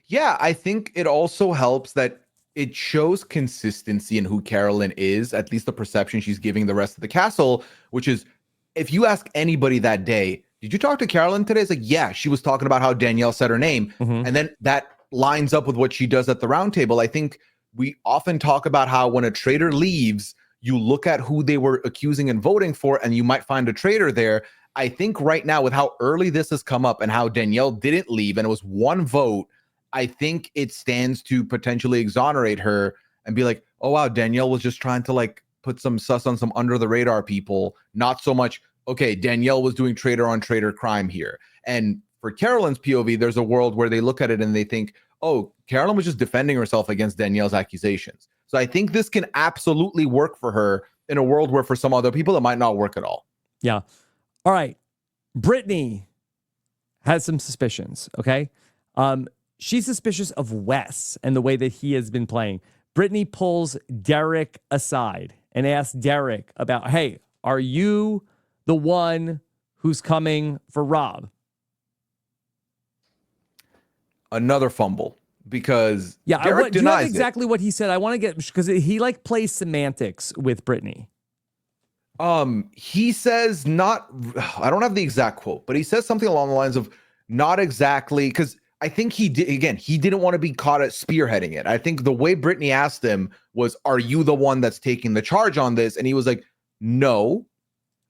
Yeah, I think it also helps that it shows consistency in who Carolyn is, at least the perception she's giving the rest of the castle, which is, if you ask anybody that day, did you talk to Carolyn today? It's like, yeah, she was talking about how Danielle said her name. And then that lines up with what she does at the round table. I think we often talk about how when a traitor leaves, you look at who they were accusing and voting for, and you might find a traitor there. I think right now, with how early this has come up and how Danielle didn't leave and it was one vote, I think it stands to potentially exonerate her and be like, oh, wow, Danielle was just trying to like put some sus on some under the radar people, not so much, okay, Danielle was doing traitor on traitor crime here. And for Carolyn's POV, there's a world where they look at it and they think, oh, Carolyn was just defending herself against Danielle's accusations. So I think this can absolutely work for her in a world where for some other people, it might not work at all. Yeah. All right. Britney has some suspicions, okay? She's suspicious of Wes and the way that he has been playing. Britney pulls Derrick aside and asks Derrick about, hey, are you the one who's coming for Rob? Another fumble, because Derrick denies do you have exactly what he said? I want to get, because he like plays semantics with Britney. He says not, I don't have the exact quote, but he says something along the lines of not exactly, because I think he didn't want to be caught at spearheading it. I think the way Britney asked him was, are you the one that's taking the charge on this? And he was like, no.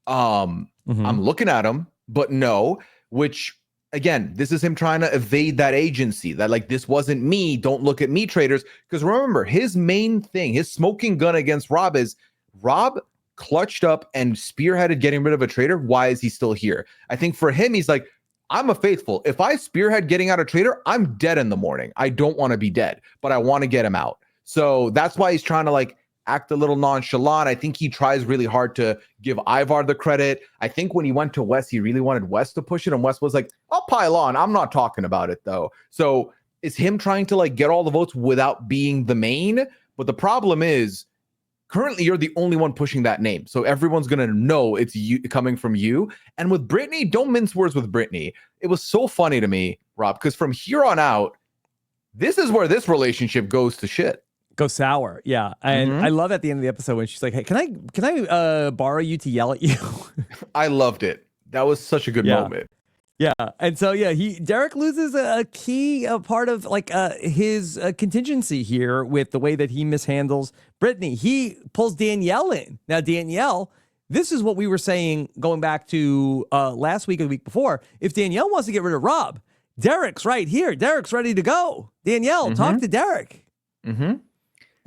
I'm looking at him, but no, which again, this is him trying to evade that agency, that like, this wasn't me. Don't look at me, traitors. Because remember, his main thing, his smoking gun against Rob is Rob clutched up and spearheaded getting rid of a traitor. Why is he still here? I think for him, he's like, I'm a faithful. If I spearhead getting out a traitor, I'm dead in the morning. I don't want to be dead, but I want to get him out. So that's why he's trying to like act a little nonchalant. I think he tries really hard to give Ivar the credit. I think when he went to Wes, he really wanted Wes to push it. And Wes was like, I'll pile on. I'm not talking about it though. So It's him trying to like get all the votes without being the main. But the problem is, currently you're the only one pushing that name, so everyone's gonna know it's you coming from you. And with Britney, don't mince words with Britney. It was so funny to me, Rob, because from here on out, this is where this relationship goes to shit. Go sour, yeah. And I love at the end of the episode when she's like, "Hey, can I borrow you to yell at you?" I loved it. That was such a good moment. Yeah, and so Derrick loses a key part of like his contingency here with the way that he mishandles Britney. He pulls Danielle in. Now Danielle, this is what we were saying going back to last week or the week before. If Danielle wants to get rid of Rob, Derrick's right here. Derrick's ready to go. Danielle, talk to Derrick. And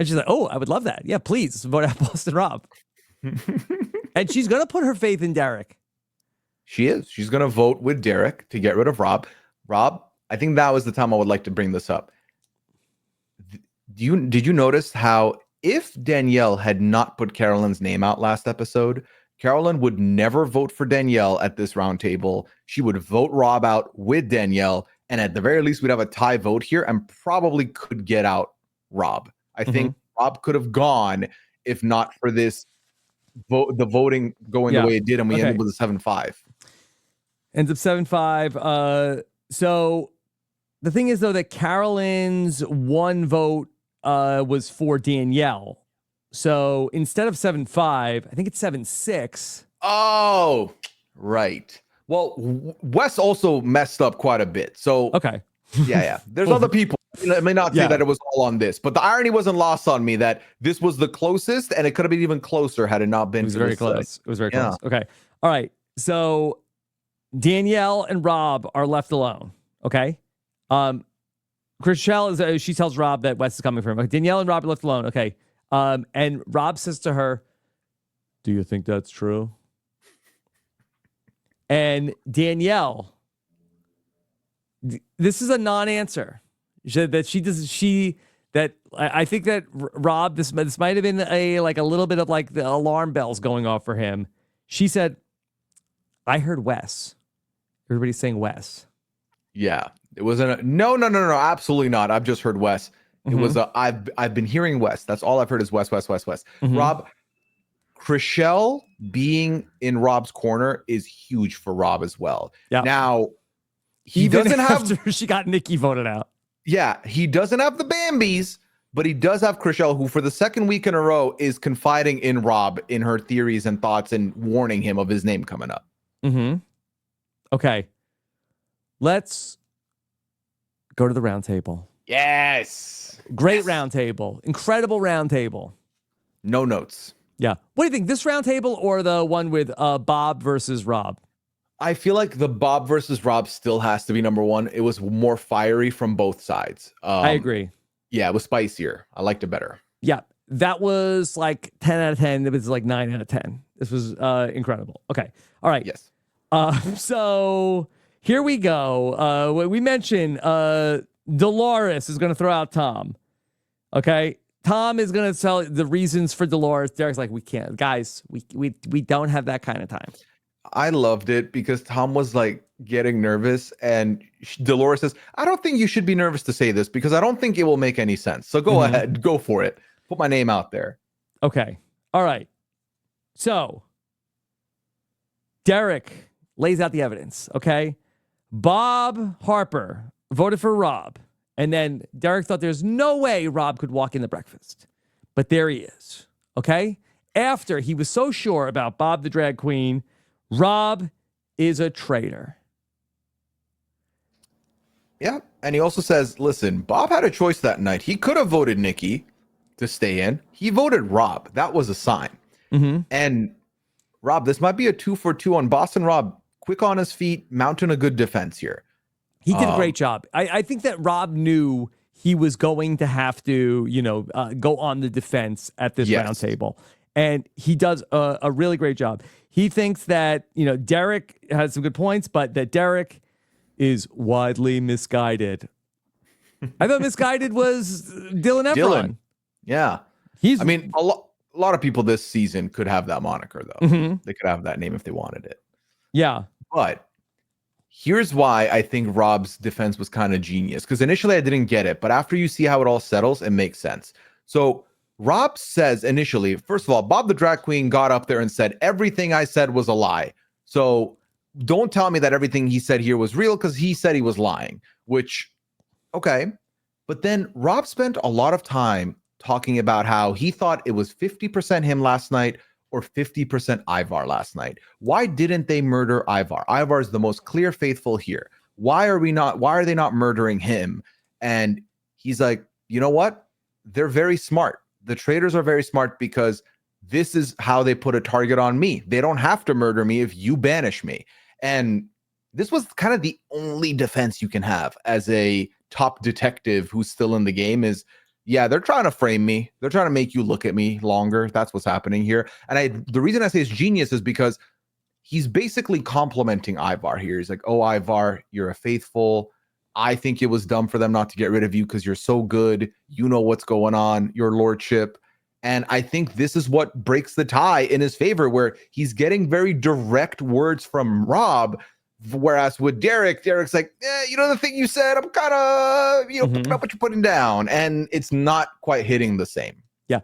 she's like, "Oh, I would love that. Yeah, please vote out Boston Rob." And she's gonna put her faith in Derrick. She is. She's going to vote with Derrick to get rid of Rob. Rob, I think that was the time I would like to bring this up. Did you notice how if Danielle had not put Carolyn's name out last episode, Carolyn would never vote for Danielle at this roundtable. She would vote Rob out with Danielle, and at the very least, we'd have a tie vote here and probably could get out Rob. I think Rob could have gone if not for this the voting going the way it did, and we ended with a 7-5. Ends up 7-5. So the thing is, though, that Carolyn's one vote was for Danielle. So instead of 7-5, I think it's 7-6. Oh, right. Well, Wes also messed up quite a bit. So okay. Yeah. There's other people. I may not say that it was all on this, but the irony wasn't lost on me that this was the closest, and it could have been even closer had it not been. It was very close. It was very close. Okay. All right. So Danielle and Rob are left alone. Okay. Chriselle she tells Rob that Wes is coming for him. Okay, Danielle and Rob are left alone. Okay. And Rob says to her, "Do you think that's true?" And Danielle, this is a non-answer. I think that Rob, this might have been a little bit of like the alarm bells going off for him. She said, "I heard Wes." Everybody's saying Wes. Yeah. It wasn't no, absolutely not. I've just heard Wes. It was I've been hearing Wes. That's all I've heard is Wes. Rob, Chriselle being in Rob's corner is huge for Rob as well. Yeah. Now he doesn't have she got Nikki voted out. Yeah, he doesn't have the Bambis, but he does have Chriselle, who for the second week in a row is confiding in Rob in her theories and thoughts and warning him of his name coming up. Okay. Let's go to the round table. Yes. Great round table. Incredible round table. No notes. Yeah. What do you think? This round table or the one with Bob versus Rob? I feel like the Bob versus Rob still has to be number one. It was more fiery from both sides. I agree. Yeah, it was spicier. I liked it better. Yeah, that was like 10 out of 10. It was like 9 out of 10. This was incredible. Okay. All right. Yes. So here we go. We mentioned Dolores is going to throw out Tom. Okay. Tom is going to tell the reasons for Dolores. Derrick's like, we can't. Guys, we don't have that kind of time. I loved it because Tom was like getting nervous and Dolores says, "I don't think you should be nervous to say this because I don't think it will make any sense. So go ahead, go for it. Put my name out there." Okay. All right. So Derrick lays out the evidence. Okay. Bob Harper voted for Rob. And then Derrick thought there's no way Rob could walk in the breakfast. But there he is. Okay. After he was so sure about Bob the drag queen, Rob is a traitor. Yeah. And he also says, listen, Bob had a choice that night. He could have voted Nikki to stay in. He voted Rob. That was a sign. And Rob, this might be a 2-for-2 on Boston. Rob, quick on his feet, mounting a good defense here. He did a great job. I think that Rob knew he was going to have to, go on the defense at this round table. And he does a really great job. He thinks that, Derrick has some good points, but that Derrick is widely misguided. I thought misguided was Dylan Efron. Yeah. A lot of people this season could have that moniker, though. They could have that name if they wanted it. Yeah. But Here's why I think Rob's defense was kind of genius, because initially I didn't get it, but after you see how it all settles, it makes sense. So Rob says initially, first of all, Bob the drag queen got up there and said, everything I said was a lie. So don't tell me that everything he said here was real, because he said he was lying, which, okay. But then Rob spent a lot of time talking about how he thought it was 50% him last night or 50% Ivar last night. Why didn't they murder Ivar? Ivar is the most clear faithful here. Why are they not murdering him? And he's like, you know what? They're very smart. The traitors are very smart, because this is how they put a target on me. They don't have to murder me if you banish me. And this was kind of the only defense you can have as a top detective who's still in the game is, yeah, they're trying to frame me. They're trying to make you look at me longer. That's what's happening here. And the reason I say it's genius is because he's basically complimenting Ivar here. He's like, oh, Ivar, you're a faithful. I think it was dumb for them not to get rid of you because you're so good. You know what's going on, your lordship. And I think this is what breaks the tie in his favor, where he's getting very direct words from Rob. Whereas with Derrick, Derrick's like, you know, the thing you said, I'm kind of, picking up what you're putting down. And it's not quite hitting the same. Yeah.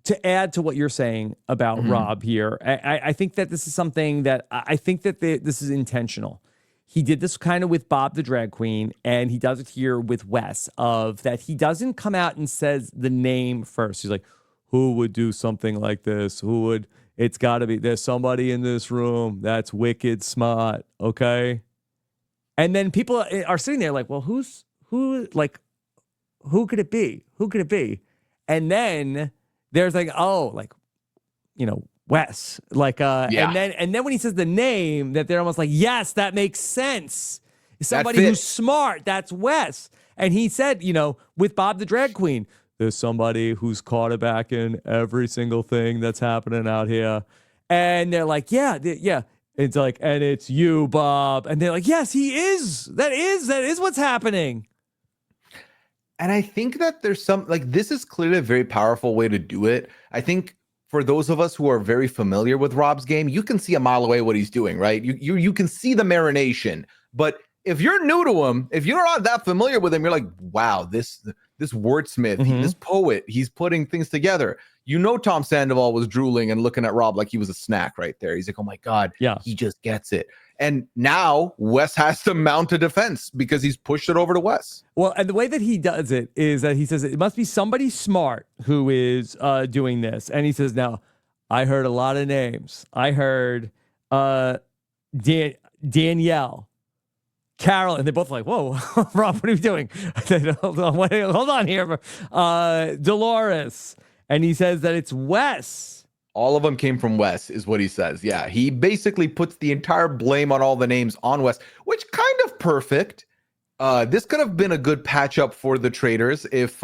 To add to what you're saying about Rob here, I think that this is something that I think that this is intentional. He did this kind of with Bob the drag queen, and he does it here with Wes, of that he doesn't come out and says the name first. He's like, who would do something like this? Who would? It's got to be, there's somebody in this room that's wicked smart, okay? And then people are sitting there like, well, who could it be? Who could it be? And then there's like, oh, like, Wes. Like, and then when he says the name, that they're almost like, yes, that makes sense. Somebody who's smart, that's Wes. And he said, with Bob the drag queen, there's somebody who's quarterbacking every single thing that's happening out here. And they're like, yeah. It's like, and it's you, Bob. And they're like, yes, he is. That is what's happening. And I think that there's this is clearly a very powerful way to do it. I think for those of us who are very familiar with Rob's game, you can see a mile away what he's doing, right? You can see the marination. But if you're new to him, if you're not that familiar with him, you're like, wow, this wordsmith, this poet, he's putting things together. Tom Sandoval was drooling and looking at Rob like he was a snack right there. He's like, oh my God, he just gets it. And now Wes has to mount a defense because he's pushed it over to Wes. Well, and the way that he does it is that he says it must be somebody smart who is doing this. And he says, now, I heard a lot of names. I heard Danielle, Carolyn, and they're both like, whoa, Rob, what are you doing? I said, hold on here. Dolores. And he says that it's Wes. All of them came from Wes, is what he says. Yeah, he basically puts the entire blame on all the names on Wes, which kind of perfect. This could have been a good patch up for the traitors if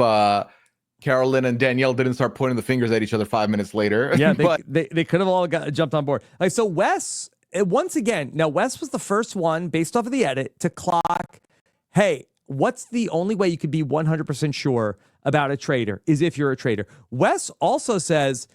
Carolyn and Danielle didn't start pointing the fingers at each other 5 minutes later. Yeah, they could have all jumped on board. Like, so Wes, once again, now Wes was the first one, based off of the edit, to clock, hey, what's the only way you could be 100% sure about a traitor is if you're a traitor. Wes also says,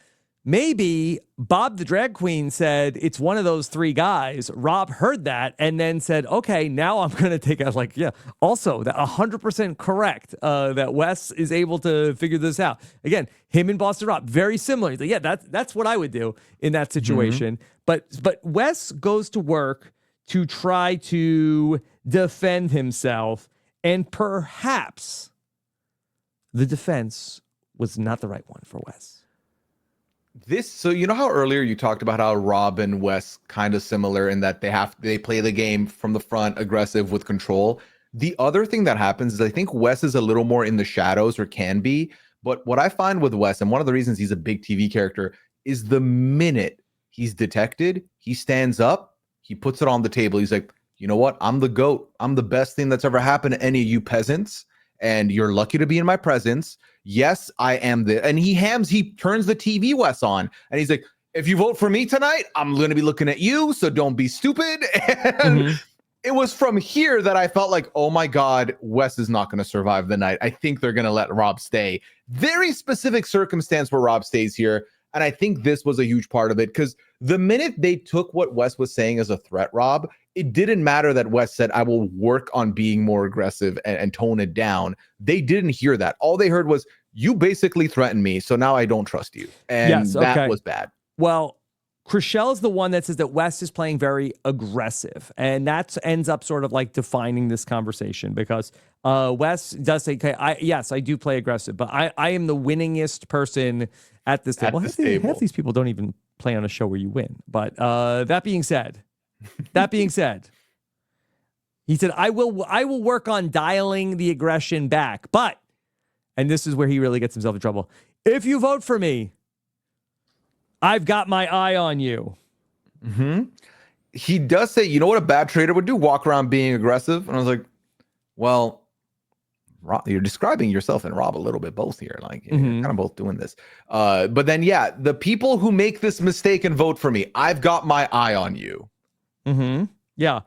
maybe Bob the drag queen said it's one of those three guys. Rob heard that and then said, okay, now I'm going to take it. Like, yeah, also that 100% correct that Wes is able to figure this out. Again, him and Boston Rob, very similar. He's like, yeah, that's what I would do in that situation. But Wes goes to work to try to defend himself, and perhaps the defense was not the right one for Wes. So you know how earlier you talked about how Rob and Wes kind of similar in that they play the game from the front, aggressive with control. The other thing that happens is I think Wes is a little more in the shadows, or can be. But what I find with Wes, and one of the reasons he's a big TV character, is the minute he's detected, he stands up, he puts it on the table. He's like, you know what? I'm the GOAT. I'm the best thing that's ever happened to any of you peasants. And you're lucky to be in my presence. Yes, I am and he turns the TV Wes on, and he's like, if you vote for me tonight, I'm going to be looking at you, so don't be stupid. And it was from here that I felt like, oh my God, Wes is not going to survive the night. I think they're going to let Rob stay. Very specific circumstance where Rob stays here. And I think this was a huge part of it, because the minute they took what Wes was saying as a threat, Rob, it didn't matter that Wes said, I will work on being more aggressive and tone it down. They didn't hear that. All they heard was, you basically threatened me, so now I don't trust you. And that was bad. Well, Chrishell is the one that says that Wes is playing very aggressive, and that ends up sort of like defining this conversation, because Wes does say, okay, I do play aggressive, but I am the winningest person at this table. Half these people don't even play on a show where you win. But that being said, he said, I will work on dialing the aggression back, but, and this is where he really gets himself in trouble, if you vote for me, I've got my eye on you. Mm-hmm. He does say, you know what a bad traitor would do? Walk around being aggressive. And I was like, well, Rob, you're describing yourself and Rob a little bit both here. Like, you're kind of both doing this. But then, yeah, the people who make this mistake and vote for me, I've got my eye on you. Mm-hmm. Yeah.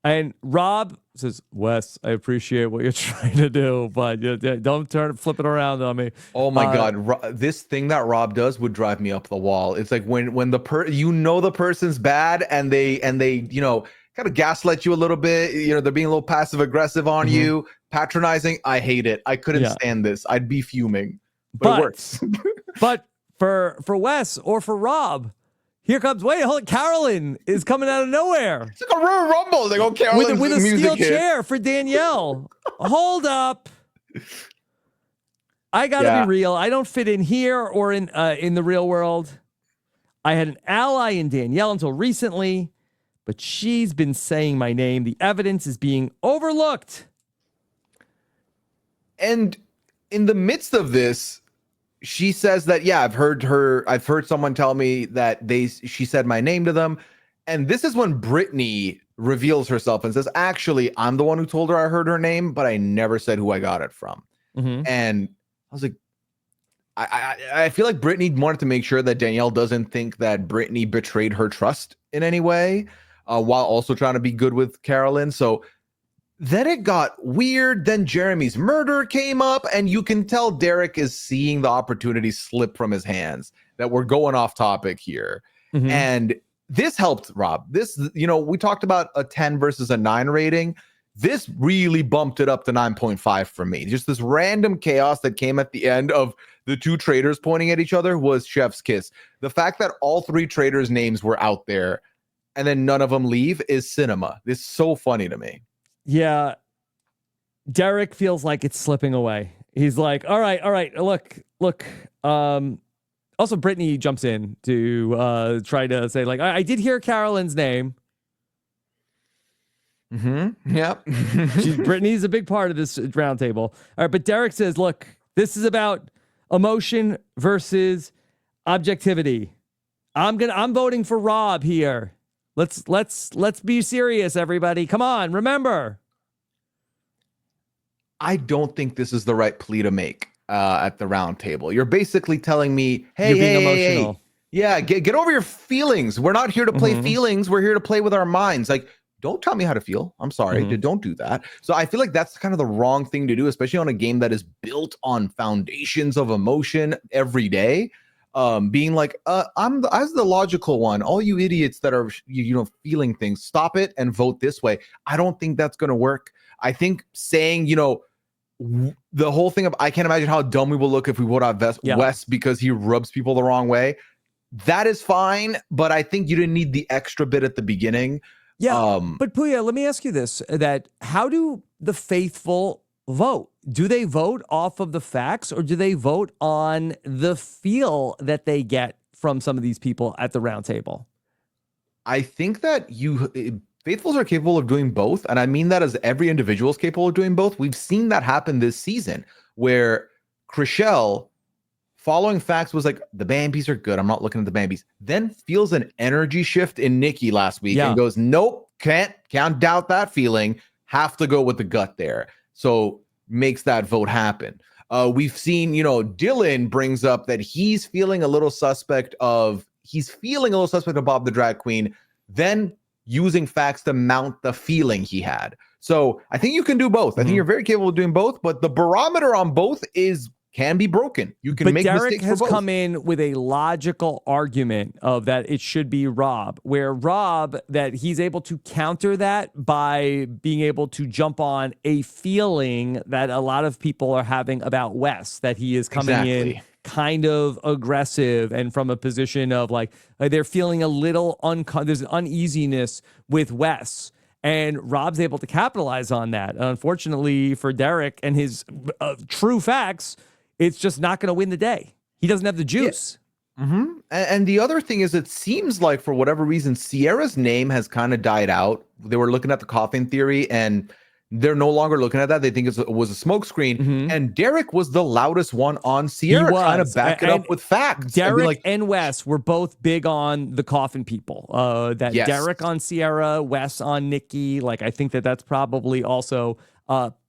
And Rob says, Wes, I appreciate what you're trying to do, but don't flip it around on me. Oh my God. This thing that Rob does would drive me up the wall. It's like when the the person's bad and they kind of gaslight you a little bit, they're being a little passive aggressive on you, patronizing. I hate it. I couldn't stand this. I'd be fuming, but it works. But for Wes or for Rob, here comes, Carolyn is coming out of nowhere. It's like a Royal Rumble. It's like, oh, Carolyn's with a steel hit. chair for Danielle. Hold up. I gotta be real. I don't fit in here or in the real world. I had an ally in Danielle until recently, but she's been saying my name. The evidence is being overlooked. And in the midst of this, she says that, I've heard someone tell me that she said my name to them. And this is when Britney reveals herself and says, actually, I'm the one who told her I heard her name, but I never said who I got it from. And I was like, I feel like Britney wanted to make sure that Danielle doesn't think that Britney betrayed her trust in any way, while also trying to be good with Carolyn. So then it got weird. Then Jeremy's murder came up, and you can tell Derrick is seeing the opportunity slip from his hands, that we're going off topic here. And this helped Rob. This, we talked about a 10 versus a 9 rating. This really bumped it up to 9.5 for me. Just this random chaos that came at the end of the two traitors pointing at each other was chef's kiss. The fact that all three traitors' names were out there and then none of them leave is cinema. It's so funny to me. Yeah. Derrick feels like it's slipping away. He's like, all right, look. Also, Britney jumps in to try to say, like, I did hear Carolyn's name. Yep. Britney's a big part of this roundtable. All right, but Derrick says, look, this is about emotion versus objectivity. I'm voting for Rob here. Let's be serious, everybody. Come on, remember. I don't think this is the right plea to make at the round table. You're basically telling me, hey, you're being emotional. Hey. Yeah, get over your feelings. We're not here to play feelings. We're here to play with our minds. Like, don't tell me how to feel. I'm sorry. Don't do that. So I feel like that's kind of the wrong thing to do, especially on a game that is built on foundations of emotion every day. Being like, I'm the logical one. All you idiots that are, feeling things, stop it and vote this way. I don't think that's going to work. I think saying, the whole thing of, I can't imagine how dumb we will look if we vote out Wes because he rubs people the wrong way. That is fine, but I think you didn't need the extra bit at the beginning. Yeah, but Pooya, let me ask you this: that how do the faithful vote? Do they vote off of the facts, or do they vote on the feel that they get from some of these people at the round table? I think that faithfuls are capable of doing both, and I mean that as every individual is capable of doing both. We've seen that happen this season, where Chrishell, following facts, was like, the Bambies are good, I'm not looking at the Bambies. Then feels an energy shift in Nikki last week and goes, nope, can't doubt that feeling. Have to go with the gut there. So makes that vote happen. We've seen, Dylan brings up that he's feeling a little suspect of Bob the Drag Queen, then using facts to mount the feeling he had. So I think you can do both. I think you're very capable of doing both, but the barometer on both is can be broken. You can but make Derrick mistakes has for both. come in with a logical argument of that it should be Rob, where Rob, that he's able to counter that by being able to jump on a feeling that a lot of people are having about Wes, that he is coming in kind of aggressive and from a position of like they're feeling a little there's an uneasiness with Wes. And Rob's able to capitalize on that. Unfortunately for Derrick and his true facts, it's just not going to win the day. He doesn't have the juice. Yeah. Mm-hmm. And the other thing is, it seems like for whatever reason, Sierra's name has kind of died out. They were looking at the coffin theory, and they're no longer looking at that. They think it was a smokescreen. Mm-hmm. And Derrick was the loudest one on Sierra, trying to back it up with facts. Derrick and Wes were both big on the coffin people. Derrick on Sierra, Wes on Nikki. Like, I think that's probably also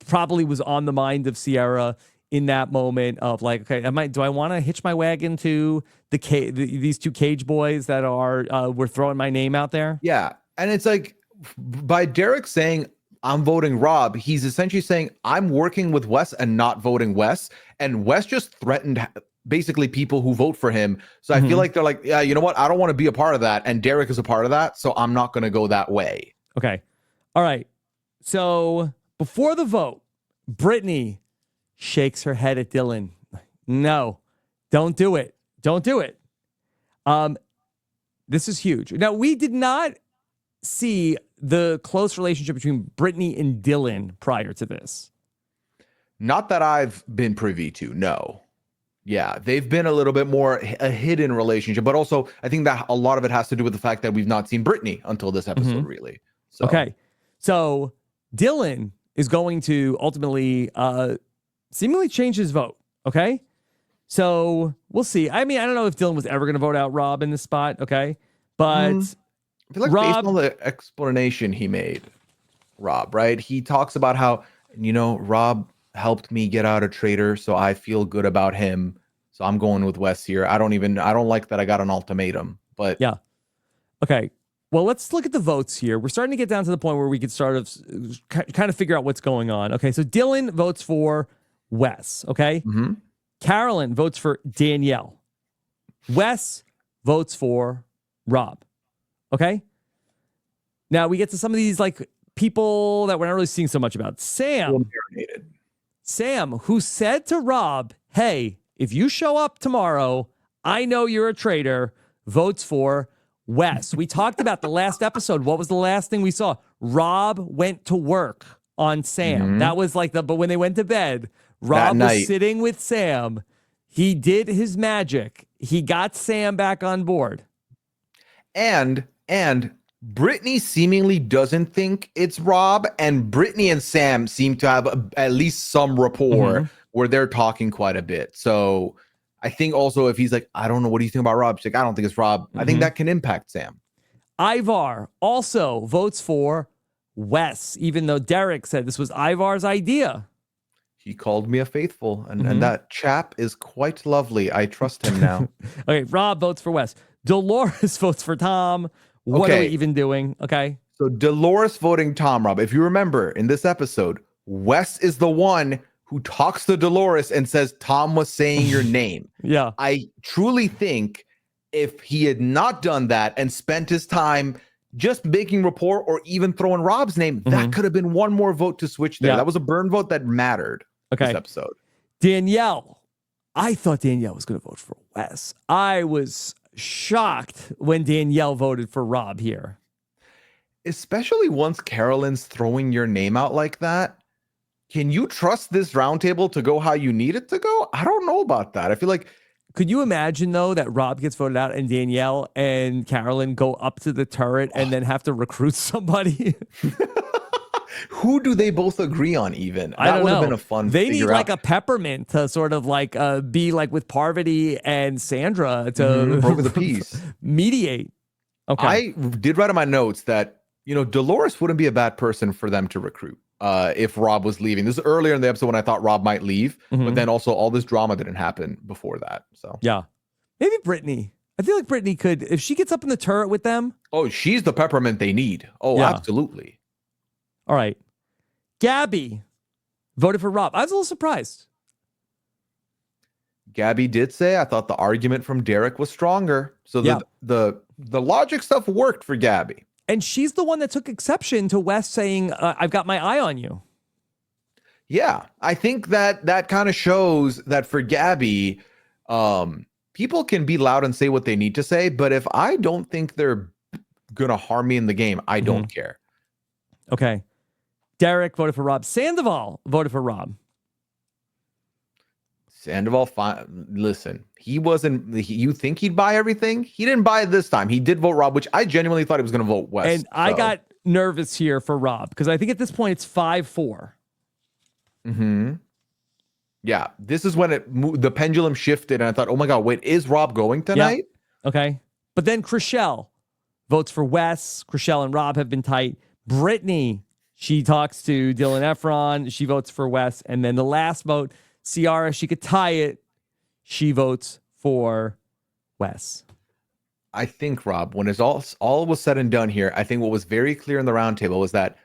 probably was on the mind of Sierra in that moment of like, okay, do I want to hitch my wagon to these two cage boys that were throwing my name out there? Yeah, and it's like by Derrick saying, I'm voting Rob, he's essentially saying I'm working with Wes and not voting Wes. And Wes just threatened basically people who vote for him. So I feel like they're like, yeah, you know what? I don't want to be a part of that. And Derrick is a part of that. So I'm not going to go that way. Okay. All right. So before the vote, Britney shakes her head at Dylan. No, don't do it. Don't do it. This is huge. Now, we did not see the close relationship between Britney and Dylan prior to this. Not that I've been privy to, no. Yeah, they've been a little bit more a hidden relationship, but also I think that a lot of it has to do with the fact that we've not seen Britney until this episode, really. So. Okay, so Dylan is going to ultimately seemingly change his vote, okay? So we'll see. I mean, I don't know if Dylan was ever going to vote out Rob in this spot, okay? But I feel like Rob, based on the explanation he made, Rob, right? He talks about how, Rob helped me get out of Traitor, so I feel good about him. So I'm going with Wes here. I don't like that I got an ultimatum, but yeah. Okay. Well, let's look at the votes here. We're starting to get down to the point where we could kind of figure out what's going on. Okay. So Dylan votes for Wes. Okay. Mm-hmm. Carolyn votes for Danielle. Wes votes for Rob. Okay. Now we get to some of these like people that we're not really seeing so much about. Sam, who said to Rob, hey, if you show up tomorrow, I know you're a traitor, votes for Wes. We talked about the last episode. What was the last thing we saw? Rob went to work on Sam. Mm-hmm. That was like but when they went to bed, Rob was sitting with Sam. He did his magic. He got Sam back on board. And Britney seemingly doesn't think it's Rob, and Britney and Sam seem to have at least some rapport where they're talking quite a bit. So I think also if he's like, I don't know, what do you think about Rob? She's like, I don't think it's Rob. I think that can impact Sam. Ivar also votes for Wes, even though Derrick said this was Ivar's idea. He called me a faithful, and that chap is quite lovely. I trust him now. Okay, Rob votes for Wes. Dolores votes for Tom. What are we even doing? Okay. So Dolores voting Tom, Rob. If you remember in this episode, Wes is the one who talks to Dolores and says, Tom was saying your name. Yeah. I truly think if he had not done that and spent his time just making rapport or even throwing Rob's name, that could have been one more vote to switch there. Yeah. That was a burn vote that mattered this episode. Danielle. I thought Danielle was going to vote for Wes. I was shocked when Danielle voted for Rob here. Especially once Carolyn's throwing your name out like that. Can you trust this roundtable to go how you need it to go? I don't know about that. I feel like... Could you imagine, though, that Rob gets voted out and Danielle and Carolyn go up to the turret and then have to recruit somebody? Who do they both agree on even? I don't know. That would have been a fun They need like a peppermint to sort of like be like with Parvati and Sandra to broker the peace. Mediate. Okay. I did write in my notes that, Dolores wouldn't be a bad person for them to recruit if Rob was leaving. This is earlier in the episode when I thought Rob might leave, but then also all this drama didn't happen before that. So yeah, maybe Britney. I feel like Britney could, if she gets up in the turret with them. Oh, she's the peppermint they need. Oh, yeah. Absolutely. All right. Gabby voted for Rob. I was a little surprised. Gabby did say, I thought the argument from Derrick was stronger. So the logic stuff worked for Gabby. And she's the one that took exception to Wes saying, I've got my eye on you. Yeah, I think that kind of shows that for Gabby, people can be loud and say what they need to say, but if I don't think they're gonna harm me in the game, I don't care. Okay. Derrick voted for Rob. Sandoval voted for Rob. Sandoval, listen, you think he'd buy everything? He didn't buy it this time. He did vote Rob, which I genuinely thought he was going to vote Wes. And I got nervous here for Rob because I think at this point it's 5-4. Yeah, this is when the pendulum shifted, and I thought, oh my God, wait, is Rob going tonight? Yeah. Okay. But then Chriselle votes for Wes. Chriselle and Rob have been tight. Britney, she talks to Dylan Efron. She votes for Wes. And then the last vote, Ciara, she could tie it. She votes for Wes. I think, Rob, when it's all was said and done here, I think what was very clear in the roundtable was that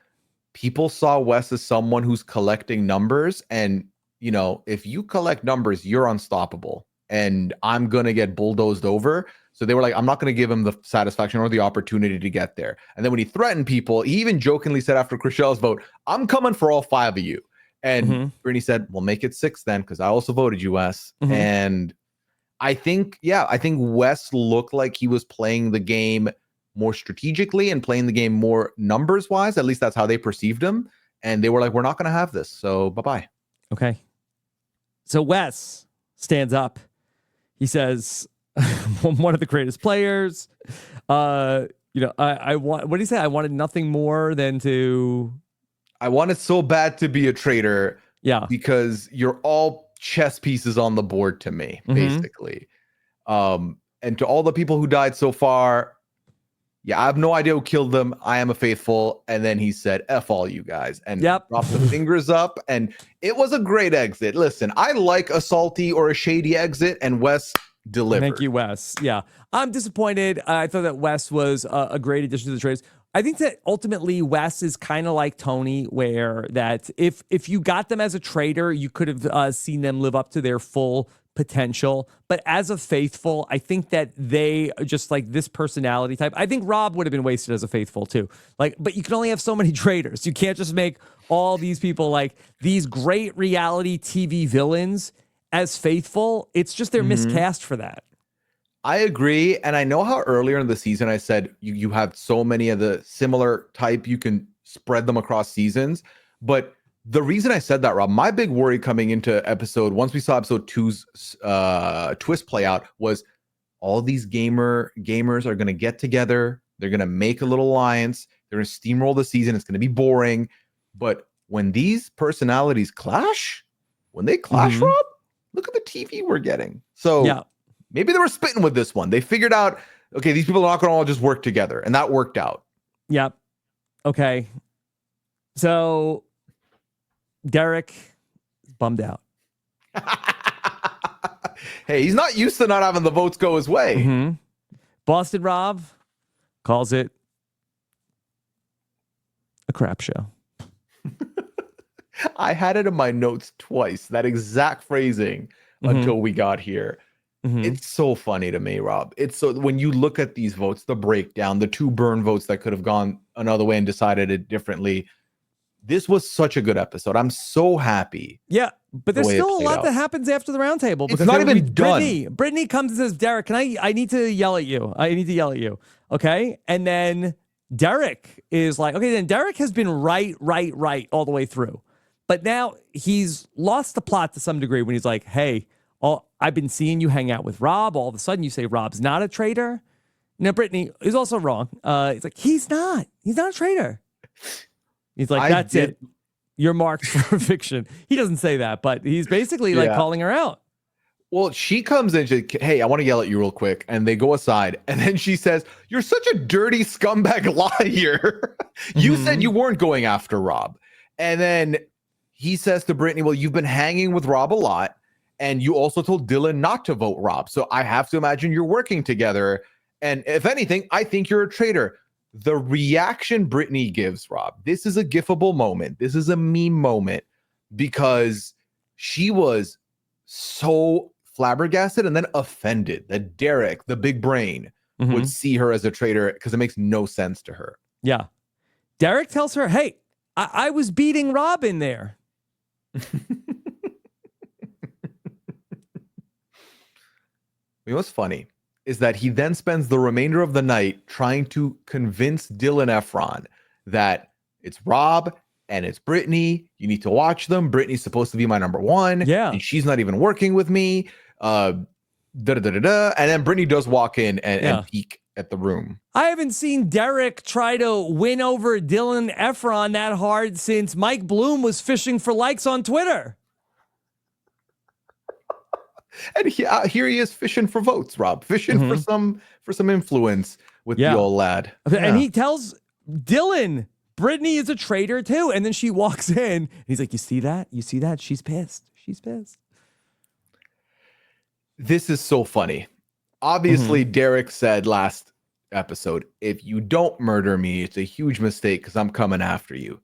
people saw Wes as someone who's collecting numbers. And, you know, if you collect numbers, you're unstoppable. And I'm going to get bulldozed over. So they were like, I'm not going to give him the satisfaction or the opportunity to get there. And then when he threatened people, he even jokingly said after Chriselle's vote, I'm coming for all 5 of you. And Britney said, well, make it 6 then, because I also voted you, Wes. And I think Wes looked like he was playing the game more strategically and playing the game more numbers wise. At least that's how they perceived him. And they were like, we're not going to have this. So bye-bye. Okay. So Wes stands up. He says, one of the greatest players. I want, what did he say? I wanted nothing more than to... I wanted so bad to be a traitor. Yeah. Because you're all chess pieces on the board to me, basically. And to all the people who died so far, yeah, I have no idea who killed them. I am a faithful. And then he said, F all you guys. And dropped the fingers up. And it was a great exit. Listen, I like a salty or a shady exit, and Wes delivered. Thank you, Wes. Yeah. I'm disappointed. I thought that Wes was a great addition to the Traitors. I think that ultimately Wes is kind of like Tony, where that if you got them as a traitor, you could have seen them live up to their full potential. But as a faithful, I think that they just like this personality type. I think Rob would have been wasted as a faithful too. Like, but you can only have so many traitors. You can't just make all these people like these great reality TV villains as faithful. It's just they're miscast for that. I agree. And I know how earlier in the season I said you have so many of the similar type, you can spread them across seasons. But the reason I said that, Rob, my big worry coming into once we saw episode 2's twist play out, was all these gamers are going to get together. They're going to make a little alliance. They're going to steamroll the season. It's going to be boring. But when these personalities clash, Rob, look at the TV we're getting. So yeah. Maybe they were spitting with this one. They figured out, okay, these people are not going to all just work together. And that worked out. Yep. Okay. So Derrick is bummed out. Hey, he's not used to not having the votes go his way. Boston Rob calls it a crap show. I had it in my notes twice, that exact phrasing, until we got here. It's so funny to me, Rob. It's so, when you look at these votes, the breakdown, the 2 burn votes that could have gone another way and decided it differently. This was such a good episode. I'm so happy. Yeah, but there's still a lot that happens after the roundtable. It's not even done. Britney comes and says, Derrick, I need to yell at you. I need to yell at you. Okay. And then Derrick is like, okay, then Derrick has been right all the way through. But now he's lost the plot to some degree when he's like, hey, I've been seeing you hang out with Rob. All of a sudden you say Rob's not a traitor. Now, Britney is also wrong. It's like, he's not a traitor. He's like, that's it. You're marked for fiction. He doesn't say that, but he's basically like calling her out. Well, she comes in, she's like, hey, I want to yell at you real quick. And they go aside. And then she says, you're such a dirty scumbag liar. You said you weren't going after Rob. And then he says to Britney, well, you've been hanging with Rob a lot. And you also told Dylan not to vote Rob. So I have to imagine you're working together. And if anything, I think you're a traitor. The reaction Britney gives, Rob, this is a gifable moment. This is a meme moment, because she was so flabbergasted and then offended that Derrick, the big brain, would see her as a traitor because it makes no sense to her. Yeah. Derrick tells her, hey, I was beating Rob in there. You know what's funny is that he then spends the remainder of the night trying to convince Dylan Efron that it's Rob and it's Britney. You need to watch them. Britney's supposed to be my number one. Yeah. And she's not even working with me. And then Britney does walk in and peek at the room. I haven't seen Derrick try to win over Dylan Efron that hard since Mike Bloom was fishing for likes on Twitter. And here he is fishing for votes, Rob, fishing for some influence with the old lad. And he tells Dylan, Britney is a traitor too. And then she walks in and he's like, you see that? You see that? She's pissed. She's pissed. This is so funny. Obviously, Derrick said last episode, if you don't murder me, it's a huge mistake because I'm coming after you.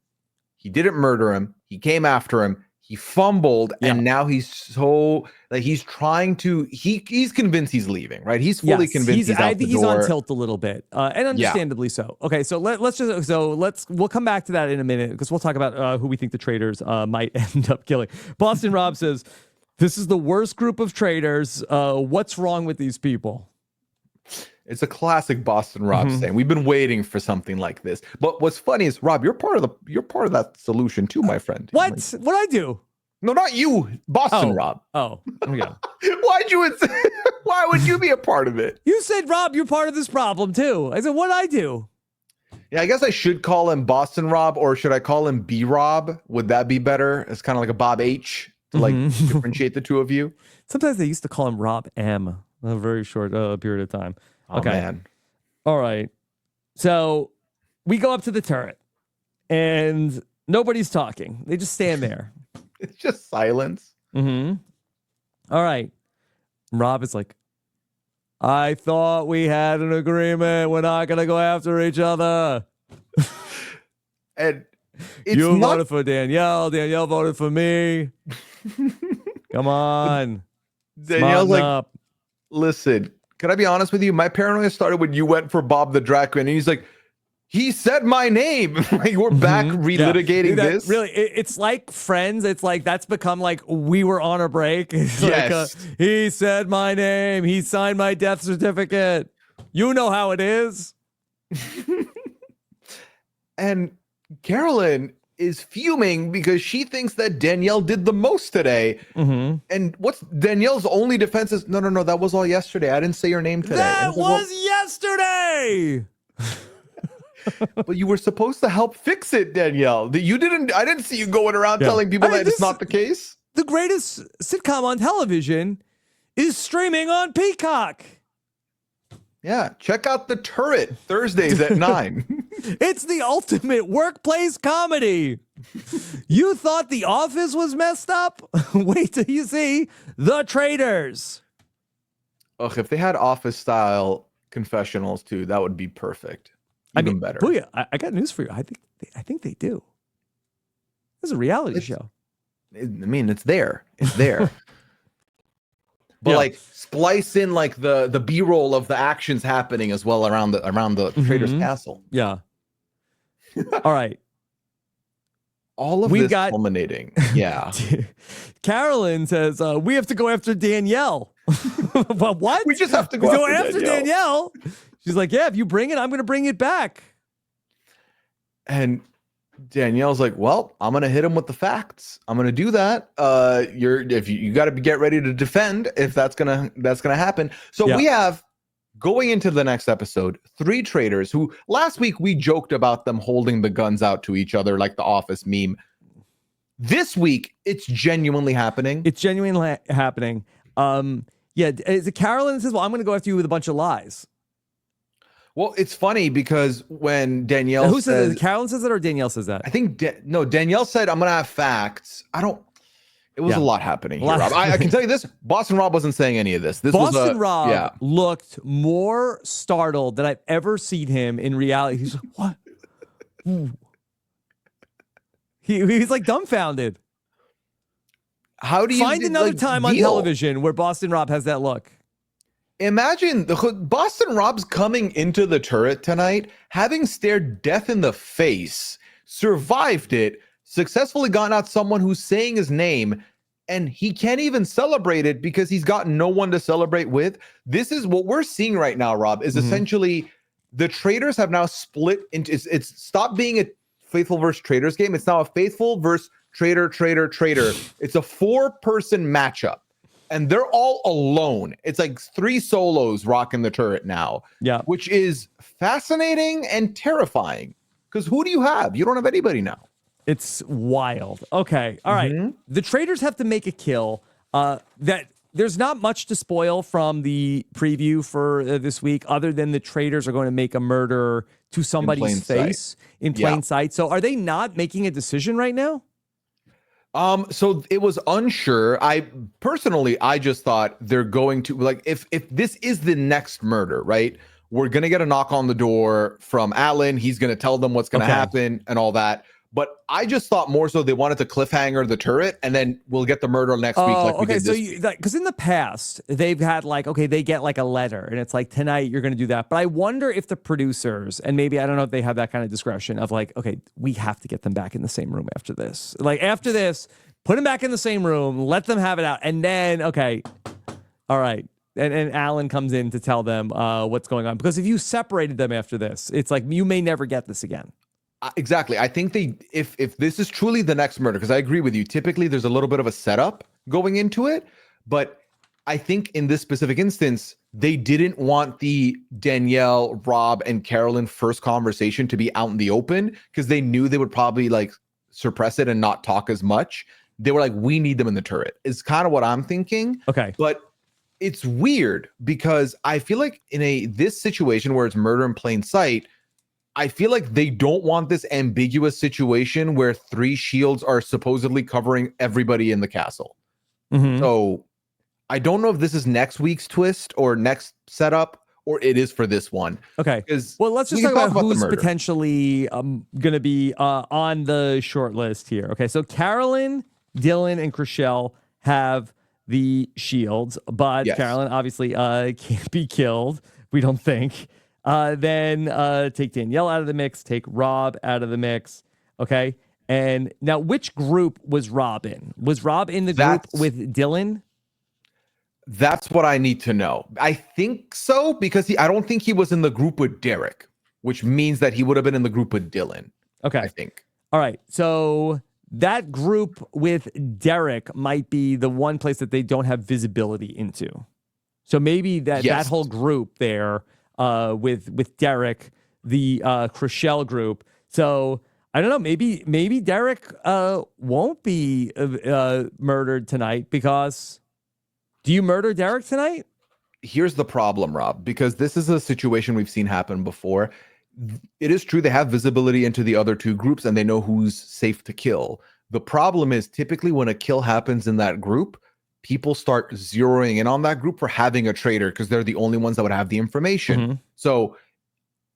He didn't murder him. He came after him. He fumbled, and now he's so like he's trying to. He's convinced he's leaving, right? He's fully convinced he's out I think the he's door. on tilt a little bit, and understandably so. Okay, so we'll come back to that in a minute because we'll talk about who we think the traitors might end up killing. Boston Rob says, "This is the worst group of traitors. What's wrong with these people?" It's a classic Boston Rob saying. We've been waiting for something like this. But what's funny is, Rob, you're part of that solution too, my friend. What? What'd I do? No, not you, Boston Rob. Oh, okay. Why would you be a part of it? You said, Rob, you're part of this problem too. I said, what'd I do? Yeah, I guess I should call him Boston Rob, or should I call him B Rob? Would that be better? It's kind of like a Bob H to like differentiate the two of you. Sometimes they used to call him Rob M. A very short period of time. Okay. Oh, man. All right. So we go up to the turret and nobody's talking. They just stand there. It's just silence. All right. Rob is like, I thought we had an agreement. We're not going to go after each other. And it's you voted for Danielle. Danielle voted for me. Come on. Danielle's like, up. Listen, can I be honest with you? My paranoia started when you went for Bob the Drag Queen, and he's like, he said my name. Like, we're back relitigating this. Really, it's like Friends. It's like that's become like we were on a break. It's yes. like he said my name. He signed my death certificate. You know how it is. And Carolyn is fuming because she thinks that Danielle did the most today. And what's Danielle's only defense is, no, that was all yesterday. I didn't say your name today. That was yesterday. But you were supposed to help fix it, Danielle. I didn't see you going around telling people that it's not the case. The greatest sitcom on television is streaming on Peacock. Yeah, check out The Turret Thursdays at 9. It's the ultimate workplace comedy. You thought The Office was messed up? Wait till you see The Traitors. Ugh, if they had Office-style confessionals too, that would be perfect. Even better. Pooya, I got news for you. I think they do. This is a reality show. I mean, it's there. It's there. But like splice in like the B-roll of the actions happening as well around the Traitors Castle. Yeah. All right. All of this culminating. Yeah. Carolyn says, we have to go after Danielle. But what? We just have to go after Danielle. She's like, yeah, if you bring it, I'm going to bring it back. And Danielle's like, well, I'm going to hit him with the facts. I'm going to do that. You got to get ready to defend if that's going to happen. So we have, going into the next episode, 3 traitors who last week we joked about them holding the guns out to each other like the Office meme. This week, it's genuinely happening. It's genuinely happening. Is it Carolyn says, well, I'm going to go after you with a bunch of lies. Well, it's funny because when Danielle who says Carolyn says that or Danielle says that? I think Danielle said, I'm going to have facts. It was a lot happening here, Rob. I can tell you this, Boston Rob wasn't saying any of this. Boston Rob looked more startled than I've ever seen him in reality. He's like, what? He's like dumbfounded. How do you find another time on deal? television where Boston Rob has that look? Imagine Boston Rob's coming into the turret tonight, having stared death in the face, survived it, successfully gotten out someone who's saying his name, and he can't even celebrate it because he's got no one to celebrate with. This is what we're seeing right now, Rob, is essentially the traitors have now split into, it's stopped being a faithful versus traitors game. It's now a faithful versus traitor. It's a 4-person matchup. And they're all alone. It's like 3 solos rocking the turret now. Yeah. Which is fascinating and terrifying. Because who do you have? You don't have anybody now. It's wild. Okay. All right. The traitors have to make a kill. That there's not much to spoil from the preview for this week, other than the traitors are going to make a murder to somebody's face in plain sight. So are they not making a decision right now? So it was unsure. I just thought they're going to, like, if this is the next murder, right? We're gonna get a knock on the door from Alan. He's gonna tell them what's gonna happen and all that. But I just thought more so they wanted to cliffhanger the turret, and then we'll get the murder next week. Like we did this week. Because in the past they've had like, okay, they get like a letter, and it's like, tonight you're going to do that. But I wonder if the producers, and maybe I don't know if they have that kind of discretion of like, okay, we have to get them back in the same room after this. Like after this, put them back in the same room, let them have it out, and then okay, all right. And Alan comes in to tell them what's going on. Because if you separated them after this, it's like you may never get this again. Exactly. I think if this is truly the next murder, because I agree with you, typically there's a little bit of a setup going into it, but I think in this specific instance, they didn't want the Danielle, Rob, and Carolyn first conversation to be out in the open because they knew they would probably like suppress it and not talk as much. They were like, we need them in the turret. Is kind of what I'm thinking. Okay. But it's weird because I feel like in this situation where it's murder in plain sight, I feel like they don't want this ambiguous situation where 3 shields are supposedly covering everybody in the castle. So I don't know if this is next week's twist or next setup, or it is for this one. Okay. Well, let's just talk about who's potentially going to be on the short list here. Okay. So Carolyn, Dylan, and Chriselle have the shields, but Carolyn obviously can't be killed, we don't think. Then take Danielle out of the mix, take Rob out of the mix. Okay. And now which group was Rob in? Was Rob in the group with Dylan? That's what I need to know. I think so, because I don't think he was in the group with Derrick, which means that he would have been in the group with Dylan. Okay. I think. All right. So that group with Derrick might be the one place that they don't have visibility into. So maybe that whole group there with Derrick, the Chriselle group. So I don't know. Maybe Derrick won't be murdered tonight, because do you murder Derrick tonight? Here's the problem, Rob, because this is a situation we've seen happen before. It is true they have visibility into the other 2 groups and they know who's safe to kill. The problem is typically when a kill happens in that group, people start zeroing in on that group for having a traitor because they're the only ones that would have the information. So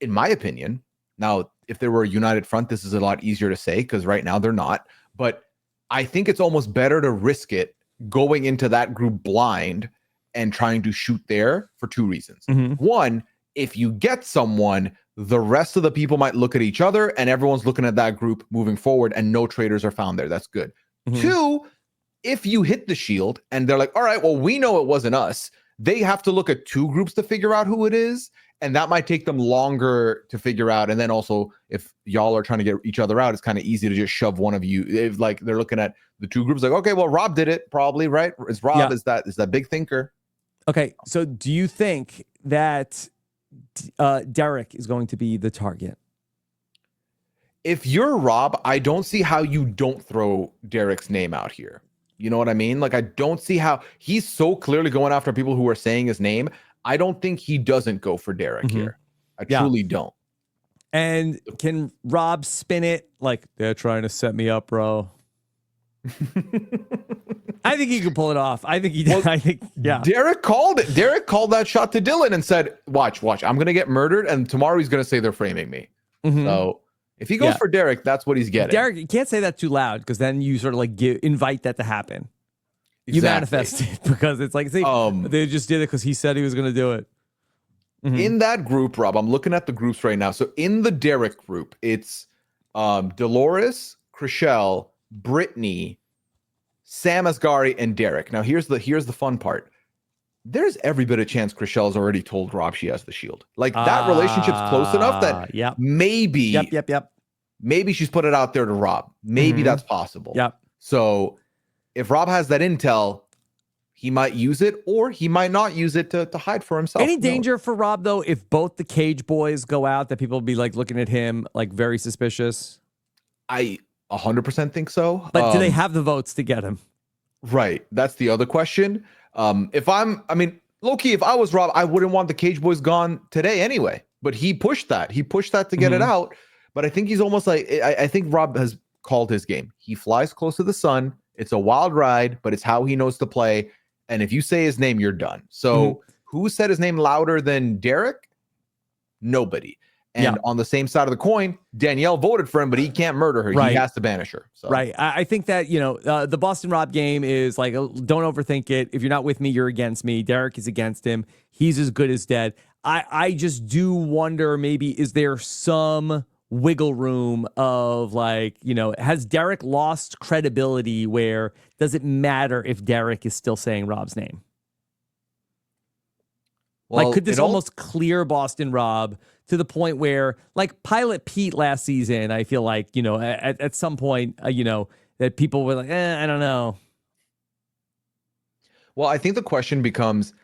in my opinion, now, if there were a united front, this is a lot easier to say because right now they're not. But I think it's almost better to risk it going into that group blind and trying to shoot there for 2 reasons. One, if you get someone, the rest of the people might look at each other and everyone's looking at that group moving forward and no traitors are found there. That's good. 2, if you hit the shield and they're like, all right, well, we know it wasn't us, they have to look at 2 groups to figure out who it is. And that might take them longer to figure out. And then also, if y'all are trying to get each other out, it's kind of easy to just shove one of you. If like they're looking at the 2 groups, like, okay, well, Rob did it probably, right? It's Rob is that big thinker. Okay, so do you think that Derrick is going to be the target? If you're Rob, I don't see how you don't throw Derrick's name out here. You know what I mean? Like, I don't see how he's so clearly going after people who are saying his name. I don't think he doesn't go for Derrick here. I truly don't. And can Rob spin it like, they're trying to set me up, bro? I think he could pull it off. I think he did. Well, Derrick called it. Derrick called that shot to Dylan and said, watch, I'm going to get murdered. And tomorrow he's going to say they're framing me. So if he goes for Derrick, that's what he's getting. Derrick, you can't say that too loud because then you sort of like invite that to happen. You manifest it because it's like, see, they just did it because he said he was going to do it. In that group, Rob, I'm looking at the groups right now. So in the Derrick group, it's Dolores, Chriselle, Britney, Sam Asghari, and Derrick. Now here's the fun part. There's every bit of chance Chriselle's already told Rob she has the shield. Like that relationship's close enough that maybe maybe she's put it out there to Rob. Maybe that's possible. Yep. So if Rob has that intel, he might use it or he might not use it to hide for himself. Any danger for Rob, though, if both the Cage boys go out, that people will be like looking at him like very suspicious? I 100% think so. But do they have the votes to get him? Right. That's the other question. Low-key, if I was Rob, I wouldn't want the Cage boys gone today anyway. But he pushed that. He pushed that to get it out. But I think he's almost like, I think Rob has called his game. He flies close to the sun. It's a wild ride, but it's how he knows to play. And if you say his name, you're done. So who said his name louder than Derrick? Nobody. And on the same side of the coin, Danielle voted for him, but he can't murder her. Right. He has to banish her. So. Right. I think that, the Boston Rob game is like, don't overthink it. If you're not with me, you're against me. Derrick is against him. He's as good as dead. I just do wonder, maybe, is there some wiggle room of like, has Derrick lost credibility where does it matter if Derrick is still saying Rob's name? Well, like, could this almost clear Boston Rob to the point where, like Pilot Pete last season, I feel like, at some point, that people were like, I don't know. Well, I think the question becomes,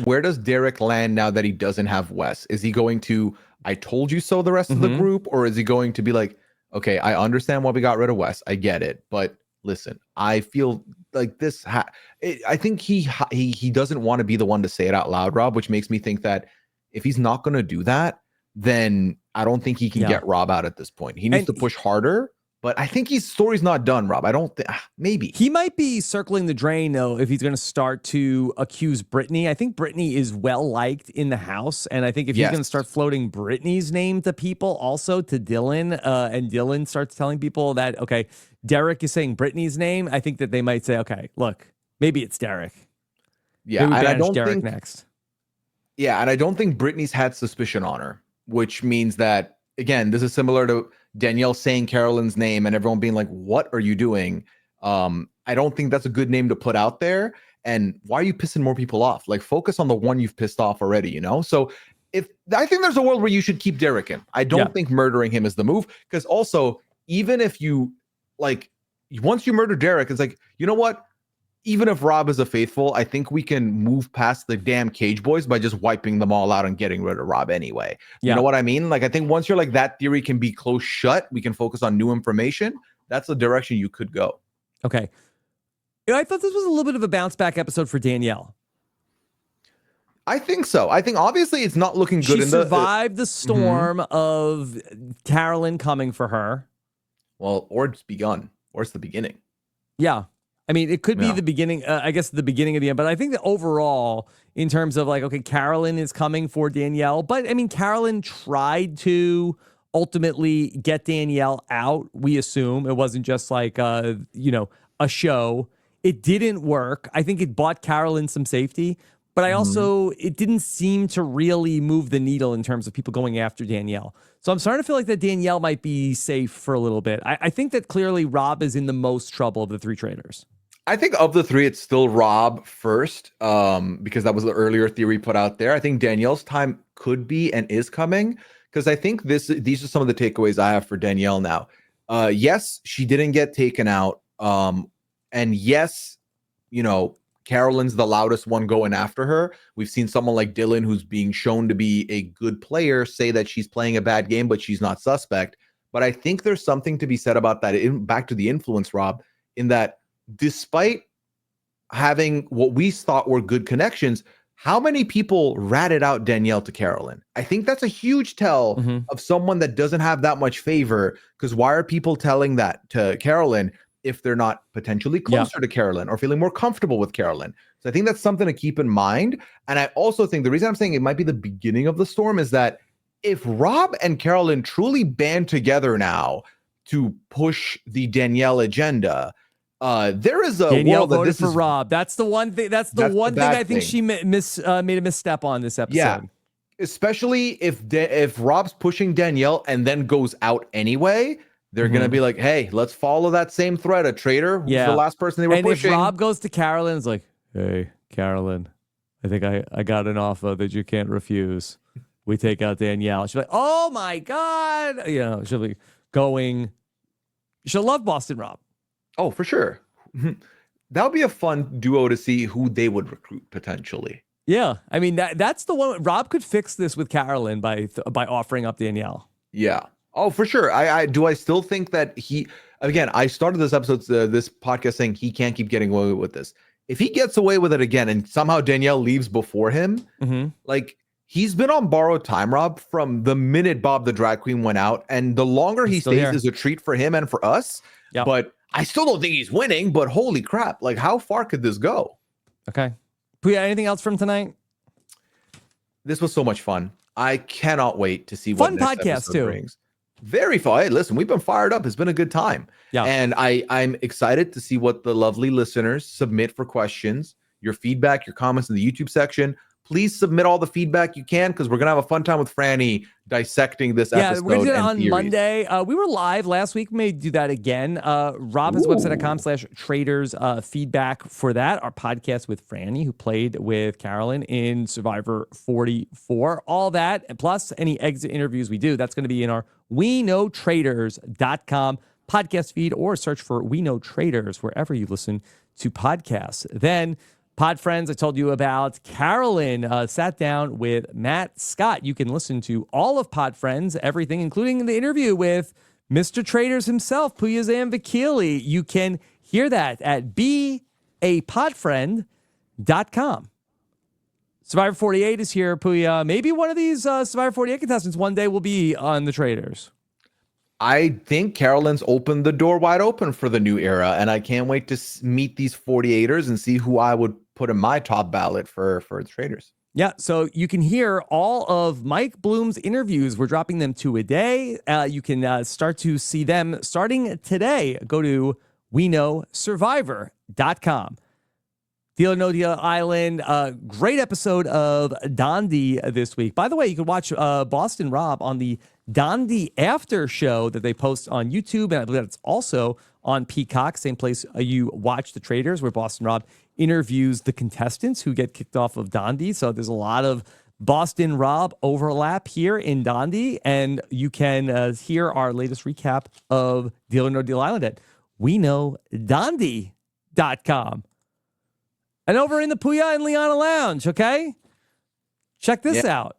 where does Derrick land now that he doesn't have Wes? Is he going to, I told you so, the rest of the group? Or is he going to be like, okay, I understand why we got rid of Wes. I get it. But listen, I feel like this, I think he doesn't want to be the one to say it out loud, Rob, which makes me think that if he's not going to do that, then I don't think he can get Rob out at this point. He needs to push harder. But I think his story's not done, Rob. I don't think, maybe. He might be circling the drain, though, if he's going to start to accuse Britney. I think Britney is well-liked in the house, and I think if he's going to start floating Britney's name to people, also to Dylan, and Dylan starts telling people that, okay, Derrick is saying Britney's name, I think that they might say, okay, look, maybe it's Derrick. Yeah, and I don't Derrick think next. Yeah, and I don't think Britney's had suspicion on her, which means that, again, this is similar to Danielle saying Carolyn's name and everyone being like, what are you doing? I don't think that's a good name to put out there. And why are you pissing more people off? Like, focus on the one you've pissed off already, So I think there's a world where you should keep Derrick in. I don't think murdering him is the move. Because also, even if you, like, once you murder Derrick, it's like, you know what? Even if Rob is a faithful, I think we can move past the damn Cage boys by just wiping them all out and getting rid of Rob anyway. You know what I mean? Like, I think once you're like, that theory can be close shut, we can focus on new information. That's the direction you could go. Okay. I thought this was a little bit of a bounce back episode for Danielle. I think so. I think obviously it's not looking good. She survived the storm of Carolyn coming for her. Well, or it's begun, or it's the beginning. Yeah. I mean, it could be the beginning, I guess the beginning of the end, but I think that overall, in terms of like, okay, Carolyn is coming for Danielle, but I mean, Carolyn tried to ultimately get Danielle out, we assume. It wasn't just like, a show. It didn't work. I think it bought Carolyn some safety, but I also, it didn't seem to really move the needle in terms of people going after Danielle. So I'm starting to feel like that Danielle might be safe for a little bit. I think that clearly Rob is in the most trouble of the three traitors. I think of the three, it's still Rob first, because that was the earlier theory put out there. I think Danielle's time could be and is coming, because I think these are some of the takeaways I have for Danielle now. Yes, she didn't get taken out. And yes, Carolyn's the loudest one going after her. We've seen someone like Dylan, who's being shown to be a good player, say that she's playing a bad game, but she's not suspect. But I think there's something to be said about that, back to the influence, Rob, in that despite having what we thought were good connections, how many people ratted out Danielle to Carolyn? I think that's a huge tell of someone that doesn't have that much favor, because why are people telling that to Carolyn if they're not potentially closer to Carolyn or feeling more comfortable with Carolyn? So I think that's something to keep in mind. And I also think the reason I'm saying it might be the beginning of the storm is that if Rob and Carolyn truly band together now to push the Danielle agenda, There is a Danielle world that voted this for is Rob. That's the one thing. That's the one thing I think she made a misstep on this episode. Yeah, especially if Rob's pushing Danielle and then goes out anyway, they're gonna be like, "Hey, let's follow that same thread. A traitor who's the last person they were pushing." And if Rob goes to Carolyn, it's like, "Hey, Carolyn, I think I got an offer that you can't refuse. We take out Danielle." She's like, "Oh my God," she'll be going. She'll love Boston Rob. Oh, for sure. That would be a fun duo to see who they would recruit potentially. Yeah, I mean that's the one. Rob could fix this with Carolyn by offering up Danielle. Yeah. Oh, for sure. I still think that I started this episode, this podcast saying he can't keep getting away with this. If he gets away with it again and somehow Danielle leaves before him, like he's been on borrowed time, Rob, from the minute Bob the drag queen went out, and the longer he stays is a treat for him and for us. Yep. But I still don't think he's winning, but holy crap, like how far could this go? Okay. Pooya, anything else from tonight? This was so much fun. I cannot wait to see what next podcast too brings. Very fun. Hey, listen, we've been fired up. It's been a good time. Yeah. And I'm excited to see what the lovely listeners submit for questions, your feedback, your comments in the YouTube section. Please submit all the feedback you can, because we're going to have a fun time with Franny dissecting this episode. Yeah, we're going to do it on Monday. We were live last week. We may do that again. Rob has a website.com/traitors feedback for that. Our podcast with Franny, who played with Carolyn in Survivor 44. All that, and plus any exit interviews we do, that's going to be in our WeKnowTraitors.com podcast feed, or search for We Know Traitors wherever you listen to podcasts. Then Pod Friends, I told you about. Carolyn sat down with Matt Scott. You can listen to all of Pod Friends, everything, including the interview with Mr. Traitors himself, Pooya Zambakili. You can hear that at beapodfriend.com. Survivor 48 is here, Pooya. Maybe one of these Survivor 48 contestants one day will be on the Traitors. I think Carolyn's opened the door wide open for the new era, and I can't wait to meet these 48ers and see who I would put in my top ballot for the Traitors. Yeah, so you can hear all of Mike Bloom's interviews. We're dropping them 2 a day. You can start to see them starting today. Go to WeKnowSurvivor.com. Deal or No Deal Island, great episode of Dondi this week. By the way, you can watch Boston Rob on the Dondi After Show that they post on YouTube, and I believe it's also on Peacock, same place you watch The Traitors, where Boston Rob interviews the contestants who get kicked off of Dondi. So there's a lot of Boston Rob overlap here in Dondi, and you can hear our latest recap of Deal or No Deal Island at WeKnowDondi.com. And over in the Pooya and Liana Lounge, okay? Check this out.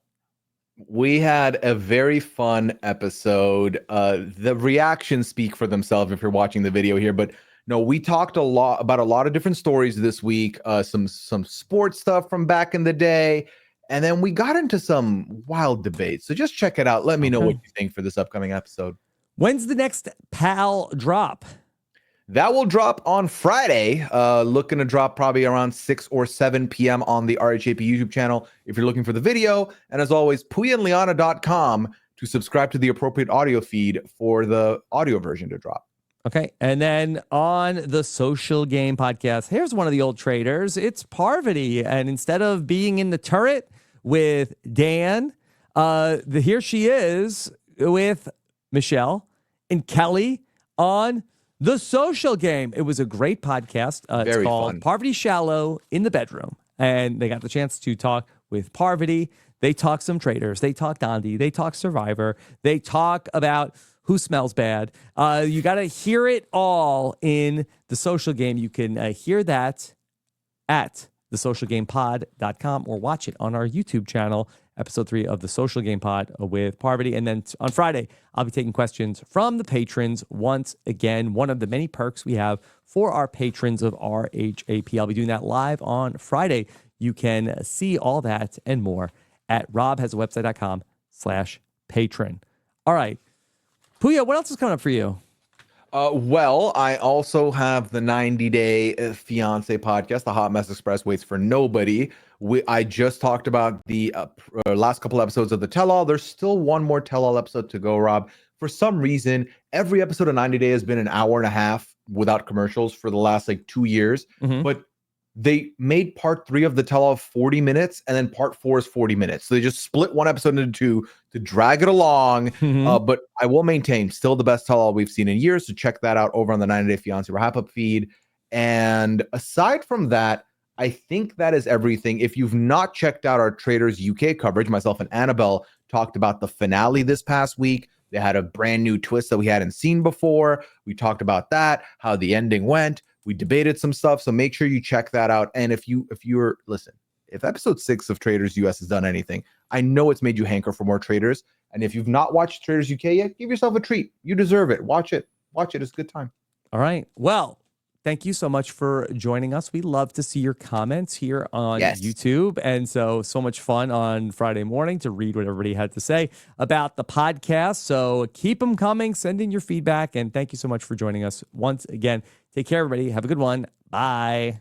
We had a very fun episode. The reactions speak for themselves if you're watching the video here, but no, we talked about a lot of different stories this week, some sports stuff from back in the day, and then we got into some wild debates. So just check it out. Let me know what you think for this upcoming episode. When's the next PAL drop? That will drop on Friday. Looking to drop probably around 6 or 7 p.m. on the RHAP YouTube channel if you're looking for the video. And as always, PooyaandLiana.com to subscribe to the appropriate audio feed for the audio version to drop. Okay. And then on the Social Game podcast, here's one of the old traitors. It's Parvati. And instead of being in the turret with Dan, here she is with Michelle and Kelly on The Social Game. It was a great podcast. It's called fun. Parvati Shallow in the Bedroom. And they got the chance to talk with Parvati. They talk some traitors. They talk Dondi. They talk Survivor. They talk about who smells bad. You got to hear it all in The Social Game. You can hear that at thesocialgamepod.com or watch it on our YouTube channel, episode 3 of The Social Game Pod with Parvati. And then on Friday, I'll be taking questions from the patrons once again, one of the many perks we have for our patrons of RHAP. I'll be doing that live on Friday. You can see all that and more at robhasawebsite.com/patron. All right. Pooya, what else is coming up for you? Well, I also have the 90-Day Fiance podcast, The Hot Mess Express Waits for Nobody. I just talked about the last couple episodes of the Tell-All. There's still one more Tell-All episode to go, Rob. For some reason, every episode of 90 Day has been an hour and a half. without commercials for the last like 2 years, Mhm. but they made part 3 of the tell-all 40 minutes, and then part 4 is 40 minutes. So they just split one episode into 2 to drag it along. Mhm. But I will maintain, still the best tell-all we've seen in years. So check that out over on the 90 Day Fiancé wrap-up feed. And aside from that, I think that is everything. If you've not checked out our Traitors UK coverage, myself and Annabelle talked about the finale this past week. They had a brand new twist that we hadn't seen before. We talked about that, how the ending went. We debated some stuff, so make sure you check that out. And if you're listen, if episode 6 of Traitors US has done anything, I know it's made you hanker for more Traitors. And if you've not watched Traitors UK yet, give yourself a treat. You deserve it. Watch it. Watch it. It's a good time. All right. Well, thank you so much for joining us. We love to see your comments here on YouTube. And so much fun on Friday morning to read what everybody had to say about the podcast. So keep them coming. Send in your feedback. And thank you so much for joining us once again. Take care, everybody. Have a good one. Bye.